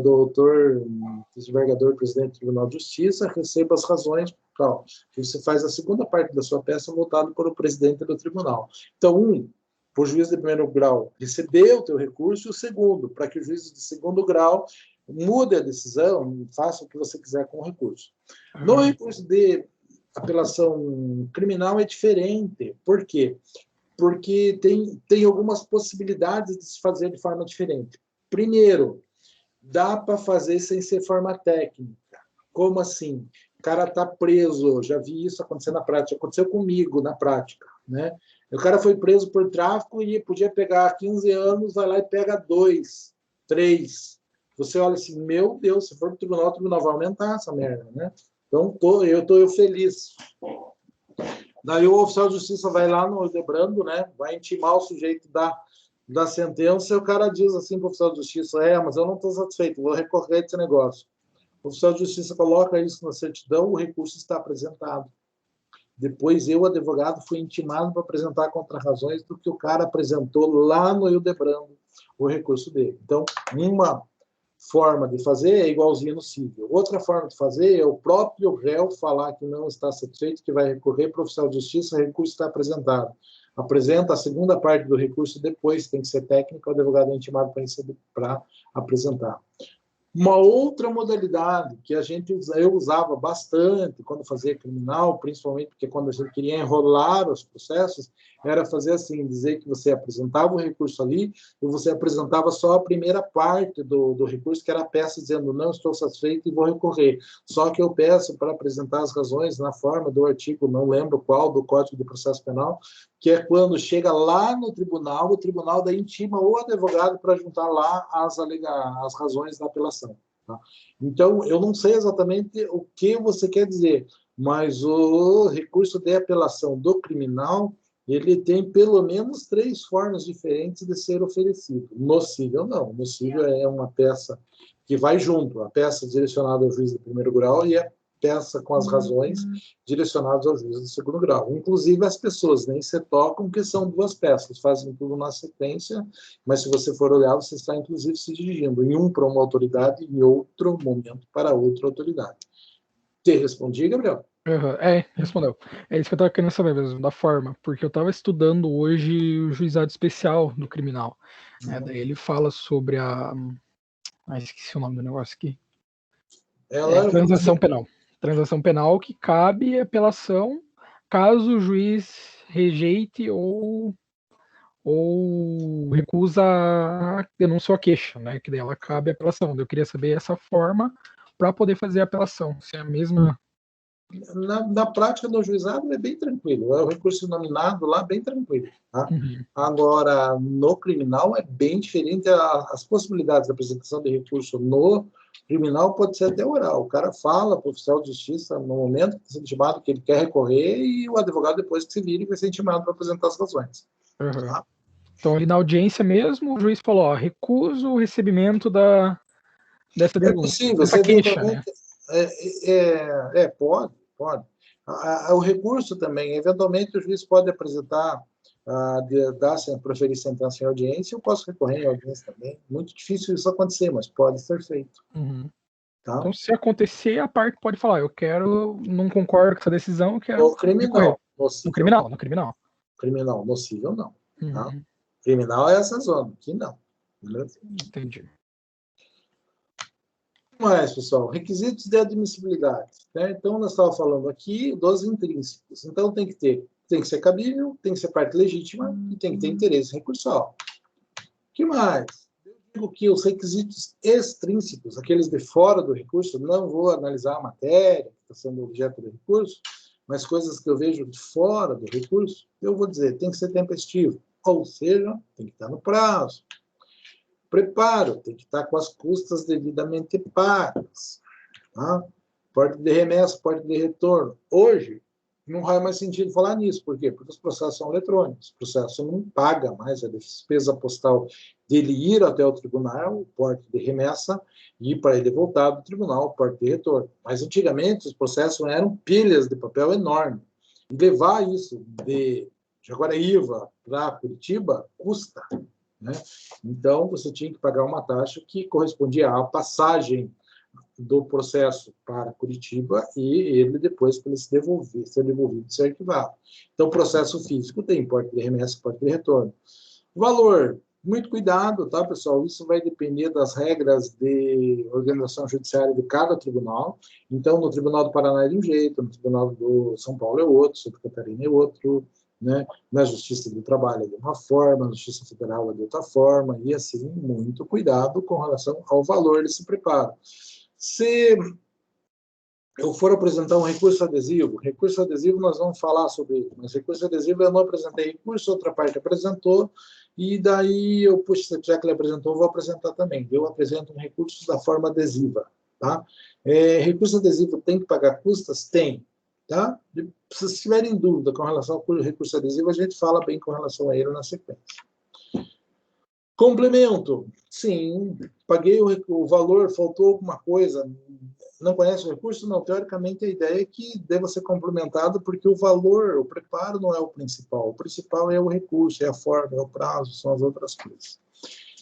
Speaker 2: doutor desembargador, presidente do Tribunal de Justiça, receba as razões, tal. Você faz a segunda parte da sua peça voltada para o presidente do tribunal. Então, para o juiz de primeiro grau receber o teu recurso, e o segundo, para que o juiz de segundo grau mude a decisão, faça o que você quiser com o recurso. No recurso de apelação criminal é diferente. Por quê? Porque tem algumas possibilidades de se fazer de forma diferente. Primeiro, dá para fazer sem ser forma técnica. Como assim? O cara está preso, já vi isso acontecer na prática, aconteceu comigo na prática. Né? O cara foi preso por tráfico e podia pegar 15 anos, vai lá e pega 2, 3. Você olha assim, meu Deus, se for para o tribunal vai aumentar essa merda. Né? Então, eu tô feliz. Daí o oficial de justiça vai lá no Debrando, né? Vai intimar o sujeito da sentença, e o cara diz assim para o oficial de justiça, mas eu não estou satisfeito, vou recorrer desse negócio. O oficial de justiça coloca isso na certidão, o recurso está apresentado. Depois eu, advogado, fui intimado para apresentar contrarrazões do que o cara apresentou lá no Hildebrando, o recurso dele. Então, uma forma de fazer é igualzinho no cível. Outra forma de fazer é o próprio réu falar que não está satisfeito, que vai recorrer para o oficial de justiça, o recurso está apresentado. Apresenta a segunda parte do recurso depois, tem que ser técnico, o advogado é intimado para apresentar. Uma outra modalidade que eu usava bastante quando fazia criminal, principalmente porque quando a gente queria enrolar os processos, era fazer assim, dizer que você apresentava o recurso ali e você apresentava só a primeira parte do recurso, que era a peça dizendo não estou satisfeito e vou recorrer. Só que eu peço para apresentar as razões na forma do artigo, não lembro qual, do Código de Processo Penal, que é quando chega lá no tribunal, o tribunal daí intima o advogado para juntar lá as razões da apelação. Tá? Então, eu não sei exatamente o que você quer dizer, mas o recurso de apelação do criminal, ele tem pelo menos 3 formas diferentes de ser oferecido. No cível, não. No cível é uma peça que vai junto, a peça direcionada ao juiz de primeiro grau e a peça com as razões direcionadas ao juiz de segundo grau. Inclusive, as pessoas nem se tocam que são 2 peças, fazem tudo na sequência, mas se você for olhar, você está, inclusive, se dirigindo em um para uma autoridade e em outro momento para outra autoridade. Te respondi, Gabriel?
Speaker 4: Respondeu. É isso que eu estava querendo saber mesmo, da forma, porque eu estava estudando hoje o juizado especial do criminal. Daí ele fala sobre esqueci o nome do negócio aqui. Transação penal. Transação penal que cabe apelação caso o juiz rejeite ou ou recusa a denúncia ou a queixa, né? Que daí ela cabe a apelação. Eu queria saber essa forma para poder fazer a apelação. Se é a mesma.
Speaker 2: Na prática do juizado é bem tranquilo, é o recurso nominado lá bem tranquilo. Tá?
Speaker 4: Uhum.
Speaker 2: Agora, no criminal é bem diferente, as possibilidades de apresentação de recurso no criminal pode ser até oral. O cara fala para o oficial de justiça no momento que está sendo intimado que ele quer recorrer e o advogado depois que se vira e vai ser intimado para apresentar as razões.
Speaker 4: Uhum.
Speaker 2: Tá?
Speaker 4: Então, ali na audiência mesmo, o juiz falou, ó, recuso o recebimento dessa
Speaker 2: É
Speaker 4: denúncia,
Speaker 2: possível,
Speaker 4: dessa
Speaker 2: você
Speaker 4: queixa, né?
Speaker 2: eventualmente, pode. O recurso também, eventualmente o juiz pode apresentar, proferir sentença em audiência, eu posso recorrer em audiência também. Muito difícil isso acontecer, mas pode ser feito.
Speaker 4: Uhum.
Speaker 2: Tá?
Speaker 4: Então, se acontecer, a parte pode falar, eu quero, não concordo com essa decisão, eu quero
Speaker 2: No criminal,
Speaker 4: recorrer. No
Speaker 2: nocível,
Speaker 4: criminal, no criminal.
Speaker 2: criminal, nocível não. Tá?
Speaker 4: Uhum.
Speaker 2: Criminal é essa zona, aqui não. Beleza?
Speaker 4: Entendi.
Speaker 2: Mais, pessoal, requisitos de admissibilidade. Né? Então, nós estávamos falando aqui dos intrínsecos. Então, tem que ser cabível, tem que ser parte legítima e tem que ter interesse recursal. O que mais? Eu digo que os requisitos extrínsecos, aqueles de fora do recurso, não vou analisar a matéria que está sendo objeto do recurso, mas coisas que eu vejo de fora do recurso, eu vou dizer, tem que ser tempestivo, ou seja, tem que estar no prazo. Preparo, tem que estar com as custas devidamente pagas. Tá? Porte de remessa, porte de retorno. Hoje, não faz mais sentido falar nisso. Por quê? Porque os processos são eletrônicos. O processo não paga mais a despesa postal dele ir até o tribunal, o porte de remessa, e para ele voltar do tribunal, o porte de retorno. Mas, antigamente, os processos eram pilhas de papel enorme. E levar isso de Jaguaraíva para Curitiba custa. Né? Então, você tinha que pagar uma taxa que correspondia à passagem do processo para Curitiba e ele depois, para ele ser devolvido, ser arquivado. Então, o processo físico tem porte de remessa, porte de retorno. Valor, muito cuidado, tá, pessoal? Isso vai depender das regras de organização judiciária de cada tribunal. Então, no Tribunal do Paraná é de um jeito, no Tribunal do São Paulo é outro, Santa Catarina é outro, né? Na Justiça do Trabalho é de uma forma, na Justiça Federal é de outra forma, e assim, muito cuidado com relação ao valor desse preparo. Se eu for apresentar um recurso adesivo nós vamos falar sobre ele, mas recurso adesivo eu não apresentei recurso, outra parte apresentou, e daí eu, puxa, já que ele apresentou, eu vou apresentar também. Eu apresento um recurso da forma adesiva. Tá? Recurso adesivo tem que pagar custas? Tem. Tá? Se vocês tiverem dúvida com relação ao recurso adesivo, a gente fala bem com relação a ele na sequência. Complemento. Sim, paguei o valor, faltou alguma coisa, não conhece o recurso? Não, teoricamente a ideia é que deva ser complementado, porque o valor, o preparo não é o principal é o recurso, é a forma, é o prazo, são as outras coisas.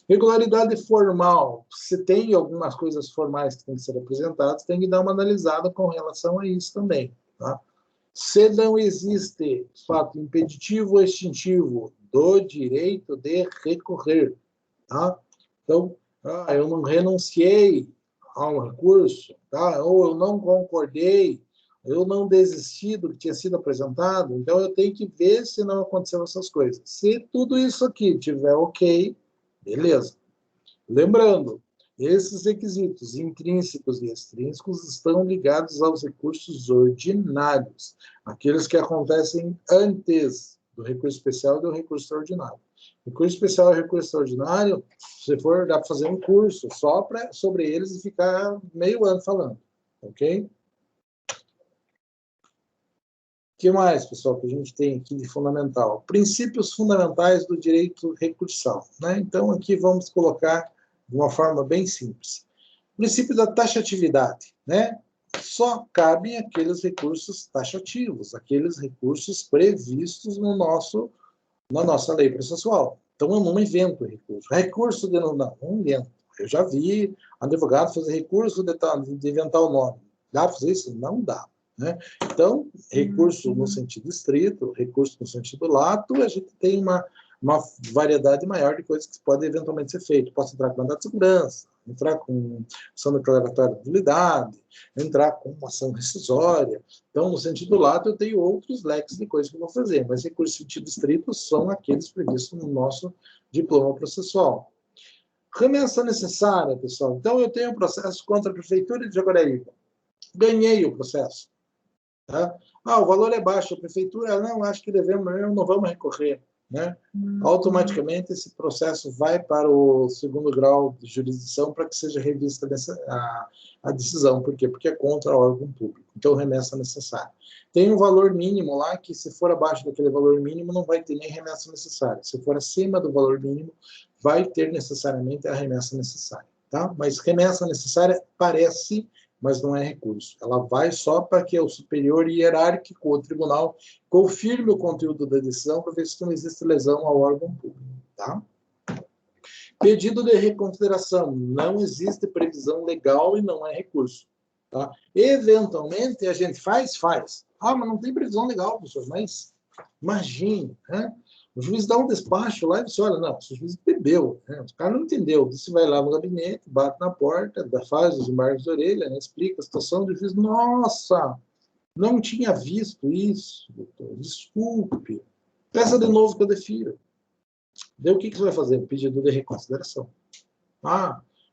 Speaker 2: Regularidade formal, se tem algumas coisas formais que têm que ser apresentadas, tem que dar uma analisada com relação a isso também. Tá? Se não existe fato impeditivo ou extintivo do direito de recorrer, tá? Então, eu não renunciei a um recurso, tá? Ou eu não concordei, eu não desisti do que tinha sido apresentado, então eu tenho que ver se não aconteceu essas coisas. Se tudo isso aqui tiver ok, beleza. Lembrando, esses requisitos intrínsecos e extrínsecos estão ligados aos recursos ordinários, aqueles que acontecem antes do recurso especial e do recurso extraordinário. Recurso especial e recurso extraordinário, se for, dá para fazer um curso só sobre eles e ficar meio ano falando, ok? O que mais, pessoal, que a gente tem aqui de fundamental? Princípios fundamentais do direito recursal. Né? Então, aqui vamos colocar de uma forma bem simples. Princípio da taxatividade. Né? Só cabem aqueles recursos taxativos, aqueles recursos previstos na nossa lei processual. Então, eu não invento recurso. Recurso de não invento. Eu já vi advogado fazer recurso de inventar o nome. Dá para fazer isso? Não dá. Né? Então, recurso no sentido estrito, recurso no sentido lato, a gente tem uma variedade maior de coisas que podem eventualmente ser feitas. Posso entrar com mandato de segurança, entrar com ação declaratória de nulidade, entrar com uma ação rescisória. Então, no sentido lato, eu tenho outros leques de coisas que eu vou fazer, mas recursos em sentido estrito são aqueles previstos no nosso diploma processual. Remessa necessária, pessoal. Então, eu tenho um processo contra a Prefeitura de Jaguariúna. Ganhei o processo. Tá? O valor é baixo, a Prefeitura, não, acho que devemos, não vamos recorrer. Né? Automaticamente, esse processo vai para o segundo grau de jurisdição para que seja revista a decisão. Por quê? Porque é contra o órgão público. Então, remessa necessária. Tem um valor mínimo lá, que se for abaixo daquele valor mínimo, não vai ter nem remessa necessária. Se for acima do valor mínimo, vai ter necessariamente a remessa necessária. Tá? Mas remessa necessária parece, mas não é recurso. Ela vai só para que o superior hierárquico, o tribunal, confirme o conteúdo da decisão para ver se não existe lesão ao órgão público. Tá? Pedido de reconsideração. Não existe previsão legal e não é recurso. Tá? Eventualmente, a gente faz. Mas não tem previsão legal, professor. Mas imagine, né? O juiz dá um despacho lá e você olha, não, o juiz bebeu, né? O cara não entendeu. Você vai lá no gabinete, bate na porta, faz os embargos de orelha, né? Explica a situação, o juiz, nossa, não tinha visto isso, doutor, desculpe. Peça de novo que eu defiro. Daí o que você vai fazer? Pedido de reconsideração.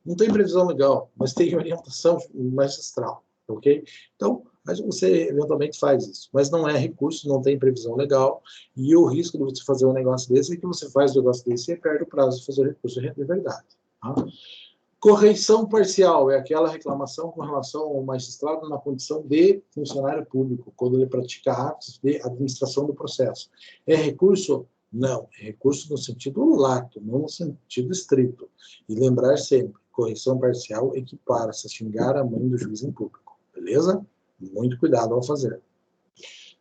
Speaker 2: Não tem previsão legal, mas tem orientação magistral, ok? Então, você eventualmente faz isso, mas não é recurso, não tem previsão legal, e o risco de você fazer um negócio desse é que você faz um negócio desse e perde o prazo de fazer o recurso de verdade. Tá? Correição parcial é aquela reclamação com relação ao magistrado na condição de funcionário público, quando ele pratica atos de administração do processo. É recurso? Não, é recurso no sentido lato, não no sentido estrito. E lembrar sempre, correição parcial equipara-se a xingar a mãe do juiz em público, beleza? Muito cuidado ao fazer.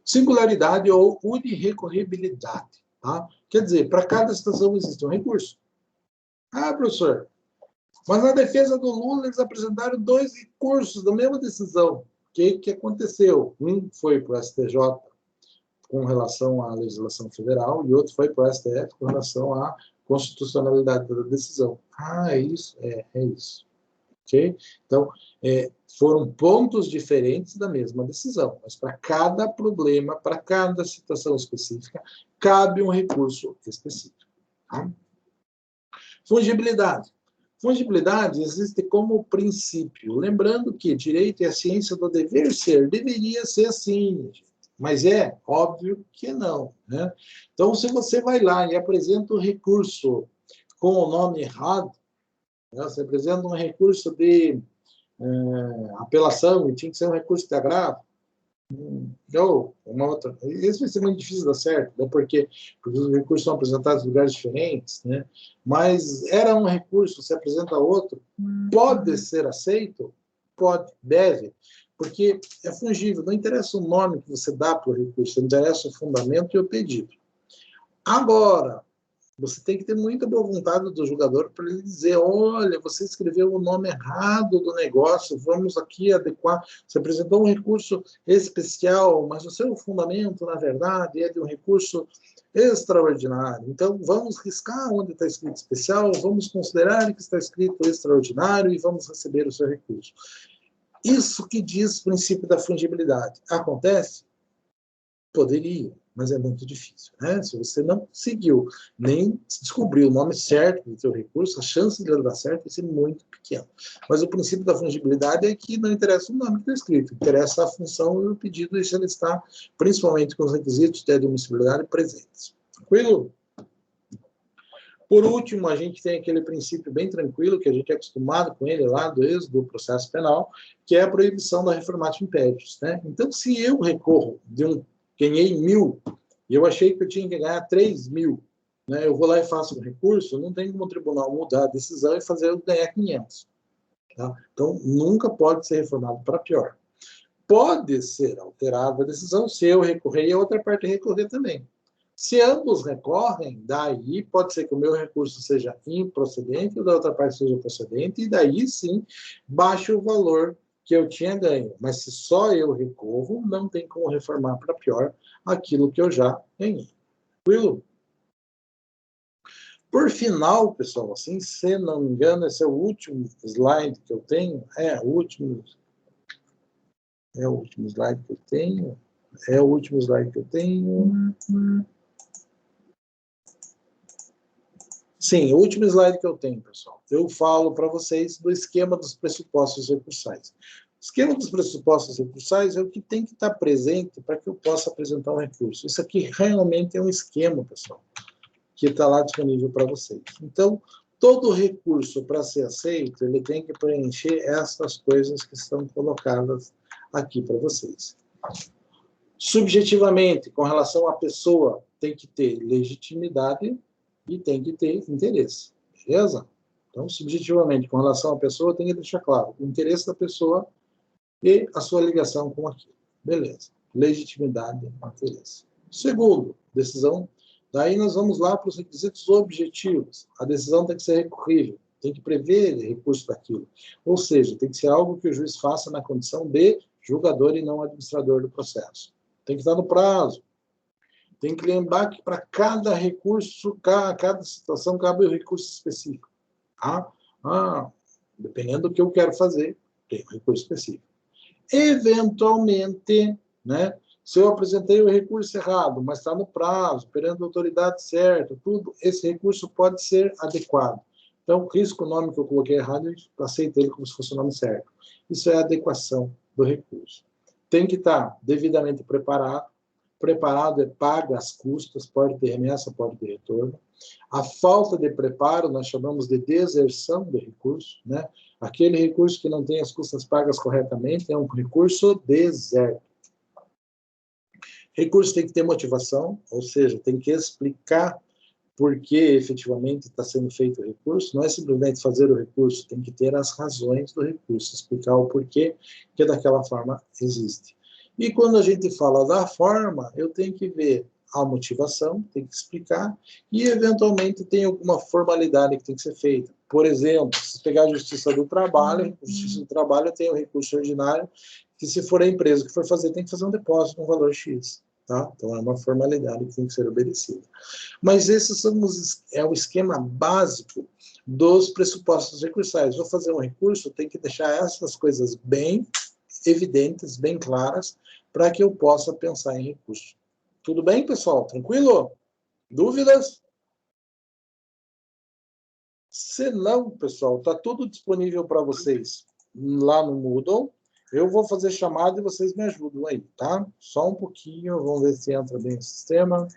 Speaker 2: Singularidade ou unirrecorribilidade. Tá? Quer dizer, para cada situação existe um recurso. Professor, mas na defesa do Lula eles apresentaram 2 recursos da mesma decisão. O que aconteceu? Um foi para o STJ com relação à legislação federal e outro foi para o STF com relação à constitucionalidade da decisão. É isso? É isso. Okay? Então, foram pontos diferentes da mesma decisão, mas para cada problema, para cada situação específica, cabe um recurso específico. Tá? Fungibilidade. Fungibilidade existe como princípio. Lembrando que direito é a ciência do dever ser. Deveria ser assim, mas é óbvio que não. Né? Então, se você vai lá e apresenta um recurso com o nome errado, você apresenta um recurso de apelação e tinha que ser um recurso de agravo, ou uma outra. Isso vai ser muito difícil dar certo, né? Porque os recursos são apresentados em lugares diferentes, né? Mas era um recurso, se apresenta outro, pode ser aceito? Pode, deve, porque é fungível, não interessa o nome que você dá para o recurso, interessa o fundamento e o pedido. Agora, você tem que ter muita boa vontade do julgador para ele dizer, olha, você escreveu o nome errado do negócio, vamos aqui adequar. Você apresentou um recurso especial, mas o seu fundamento, na verdade, é de um recurso extraordinário. Então, vamos riscar onde está escrito especial, vamos considerar que está escrito extraordinário e vamos receber o seu recurso. Isso que diz o princípio da fungibilidade. Acontece? Poderia, mas é muito difícil. Né? Se você não conseguiu nem descobrir o nome certo do seu recurso, a chance de ele dar certo vai ser muito pequena. Mas o princípio da fungibilidade é que não interessa o nome que está escrito, interessa a função e o pedido, e se ele está, principalmente com os requisitos de admissibilidade presentes. Tranquilo? Por último, a gente tem aquele princípio bem tranquilo, que a gente é acostumado com ele lá do processo penal, que é a proibição da reformatio impeditus. Né? Então, se eu recorro ganhei 1.000, e eu achei que eu tinha que ganhar 3.000, né? Eu vou lá e faço um recurso, não tem como o tribunal mudar a decisão e fazer eu ganhar 500. Tá? Então, nunca pode ser reformado para pior. Pode ser alterada a decisão se eu recorrer e a outra parte recorrer também. Se ambos recorrem, daí pode ser que o meu recurso seja improcedente e o da outra parte seja procedente, e daí sim baixe o valor que eu tinha ganho. Mas se só eu recorro, não tem como reformar para pior aquilo que eu já ganhei. Tranquilo? Por final, pessoal, assim, se não me engano, esse é o último slide que eu tenho. É o último slide que eu tenho. É o último slide que eu tenho. Sim, o último slide que eu tenho, pessoal. Eu falo para vocês do esquema dos pressupostos recursais. O esquema dos pressupostos recursais é o que tem que estar presente para que eu possa apresentar um recurso. Isso aqui realmente é um esquema, pessoal, que está lá disponível para vocês. Então, todo recurso para ser aceito, ele tem que preencher essas coisas que estão colocadas aqui para vocês. Subjetivamente, com relação à pessoa, tem que ter legitimidade e tem que ter interesse, beleza? Então, subjetivamente, com relação à pessoa, tem que deixar claro o interesse da pessoa e a sua ligação com aquilo. Beleza. Legitimidade e interesse. Segundo, decisão. Daí nós vamos lá para os requisitos objetivos. A decisão tem que ser recorrível, tem que prever recurso daquilo. Ou seja, tem que ser algo que o juiz faça na condição de julgador e não administrador do processo. Tem que estar no prazo. Tem que lembrar que para cada recurso, cada situação, cabe um recurso específico. Dependendo do que eu quero fazer, tem um recurso específico. Eventualmente, né, se eu apresentei o recurso errado, mas está no prazo, perante a autoridade certa, tudo, esse recurso pode ser adequado. Então, risco o nome que eu coloquei errado, eu aceito ele como se fosse o nome certo. Isso é a adequação do recurso. Tem que estar devidamente preparado. Preparado é paga as custas, pode ter remessa, pode ter retorno. A falta de preparo, nós chamamos de deserção de recurso, né? Aquele recurso que não tem as custas pagas corretamente é um recurso deserto. Recurso tem que ter motivação, ou seja, tem que explicar por que efetivamente está sendo feito o recurso. Não é simplesmente fazer o recurso, tem que ter as razões do recurso, explicar o porquê que daquela forma existe. E quando a gente fala da forma, eu tenho que ver a motivação, tem que explicar, e eventualmente tem alguma formalidade que tem que ser feita. Por exemplo, se pegar a Justiça do Trabalho, a Justiça do Trabalho tem o recurso ordinário, que se for a empresa que for fazer, tem que fazer um depósito com valor X. Tá? Então, é uma formalidade que tem que ser obedecida. Mas esses é o esquema básico dos pressupostos recursais. Vou fazer um recurso, tem que deixar essas coisas bem evidentes, bem claras, para que eu possa pensar em recurso. Tudo bem, pessoal? Tranquilo? Dúvidas? Se não, pessoal, está tudo disponível para vocês lá no Moodle. Eu vou fazer chamada e vocês me ajudam aí, tá? Só um pouquinho, vamos ver se entra bem no sistema.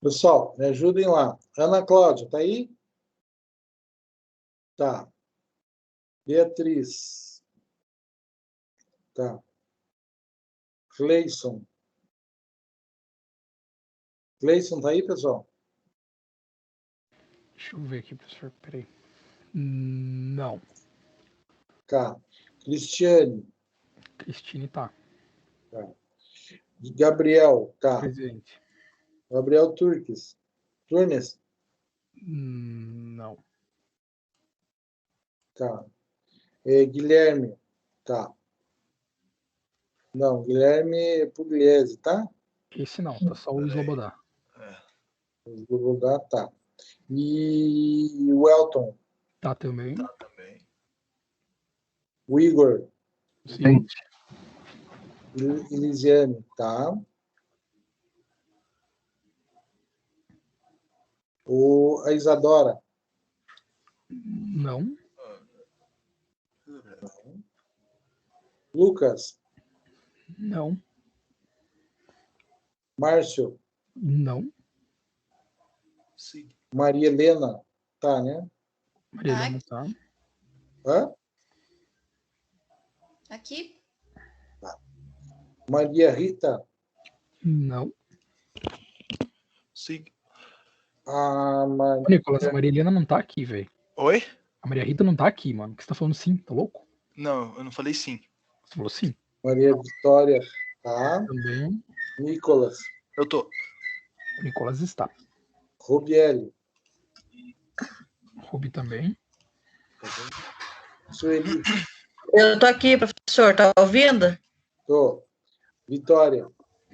Speaker 2: Pessoal, me ajudem lá. Ana Cláudia, tá aí? Tá. Beatriz. Tá. Cleison. Cleison, tá aí, pessoal?
Speaker 4: Deixa eu ver aqui, professor. Peraí. Não.
Speaker 2: Tá. Cristiane.
Speaker 4: Cristine tá.
Speaker 2: Tá. Gabriel. Tá.
Speaker 4: Presente.
Speaker 2: Gabriel Turnes.
Speaker 4: Não.
Speaker 2: Tá. Guilherme. Tá. Não, Guilherme Pugliese, tá?
Speaker 4: Esse não, tá só o Slobodar.
Speaker 2: Slobodar, tá. E o Elton.
Speaker 4: Tá também.
Speaker 5: Tá também.
Speaker 2: O Igor.
Speaker 4: Sim.
Speaker 2: Elisiane, tá. A Isadora.
Speaker 4: Não.
Speaker 2: Lucas.
Speaker 4: Não.
Speaker 2: Márcio.
Speaker 4: Não.
Speaker 5: Sim.
Speaker 2: Maria Helena. Tá, né?
Speaker 4: Maria Helena tá.
Speaker 2: Hã?
Speaker 3: Aqui?
Speaker 2: Tá. Maria Rita.
Speaker 4: Não.
Speaker 5: Sim.
Speaker 2: Ah, mas...
Speaker 4: Nicolas, a Maria Helena não tá aqui, velho.
Speaker 5: Oi?
Speaker 4: A Maria Rita não tá aqui, mano. O que você tá falando sim? Tá louco?
Speaker 5: Não, eu não falei sim.
Speaker 4: Você falou sim.
Speaker 2: Maria Vitória, tá?
Speaker 4: Também.
Speaker 2: Nicolas,
Speaker 5: Eu tô.
Speaker 4: O Nicolas está.
Speaker 2: Rubielli,
Speaker 4: Rubi também.
Speaker 2: Sueli,
Speaker 1: Eu tô aqui, professor, tá ouvindo?
Speaker 2: tô. Vitória.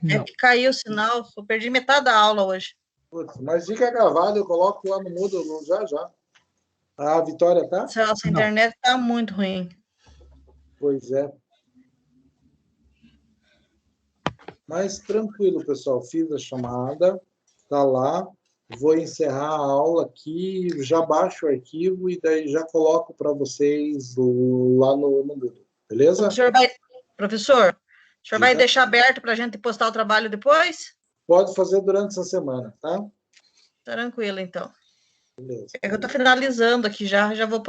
Speaker 1: É
Speaker 4: Não.
Speaker 1: que caiu o sinal, eu perdi metade da aula hoje.
Speaker 2: Putz, mas fica gravado, eu coloco lá no mudo já já. A Vitória, tá?
Speaker 1: Essa
Speaker 4: Não.
Speaker 1: internet tá muito ruim.
Speaker 2: Pois é. Mas tranquilo, pessoal. Fiz a chamada, tá lá. Vou encerrar a aula aqui, já baixo o arquivo e daí já coloco para vocês lá no Moodle. Beleza?
Speaker 1: Professor, o senhor vai
Speaker 2: Diga.
Speaker 1: deixar aberto para a gente postar o trabalho depois?
Speaker 2: Pode fazer durante essa semana, tá?
Speaker 1: Tranquilo, então.
Speaker 2: Beleza.
Speaker 1: É que eu tô finalizando aqui já vou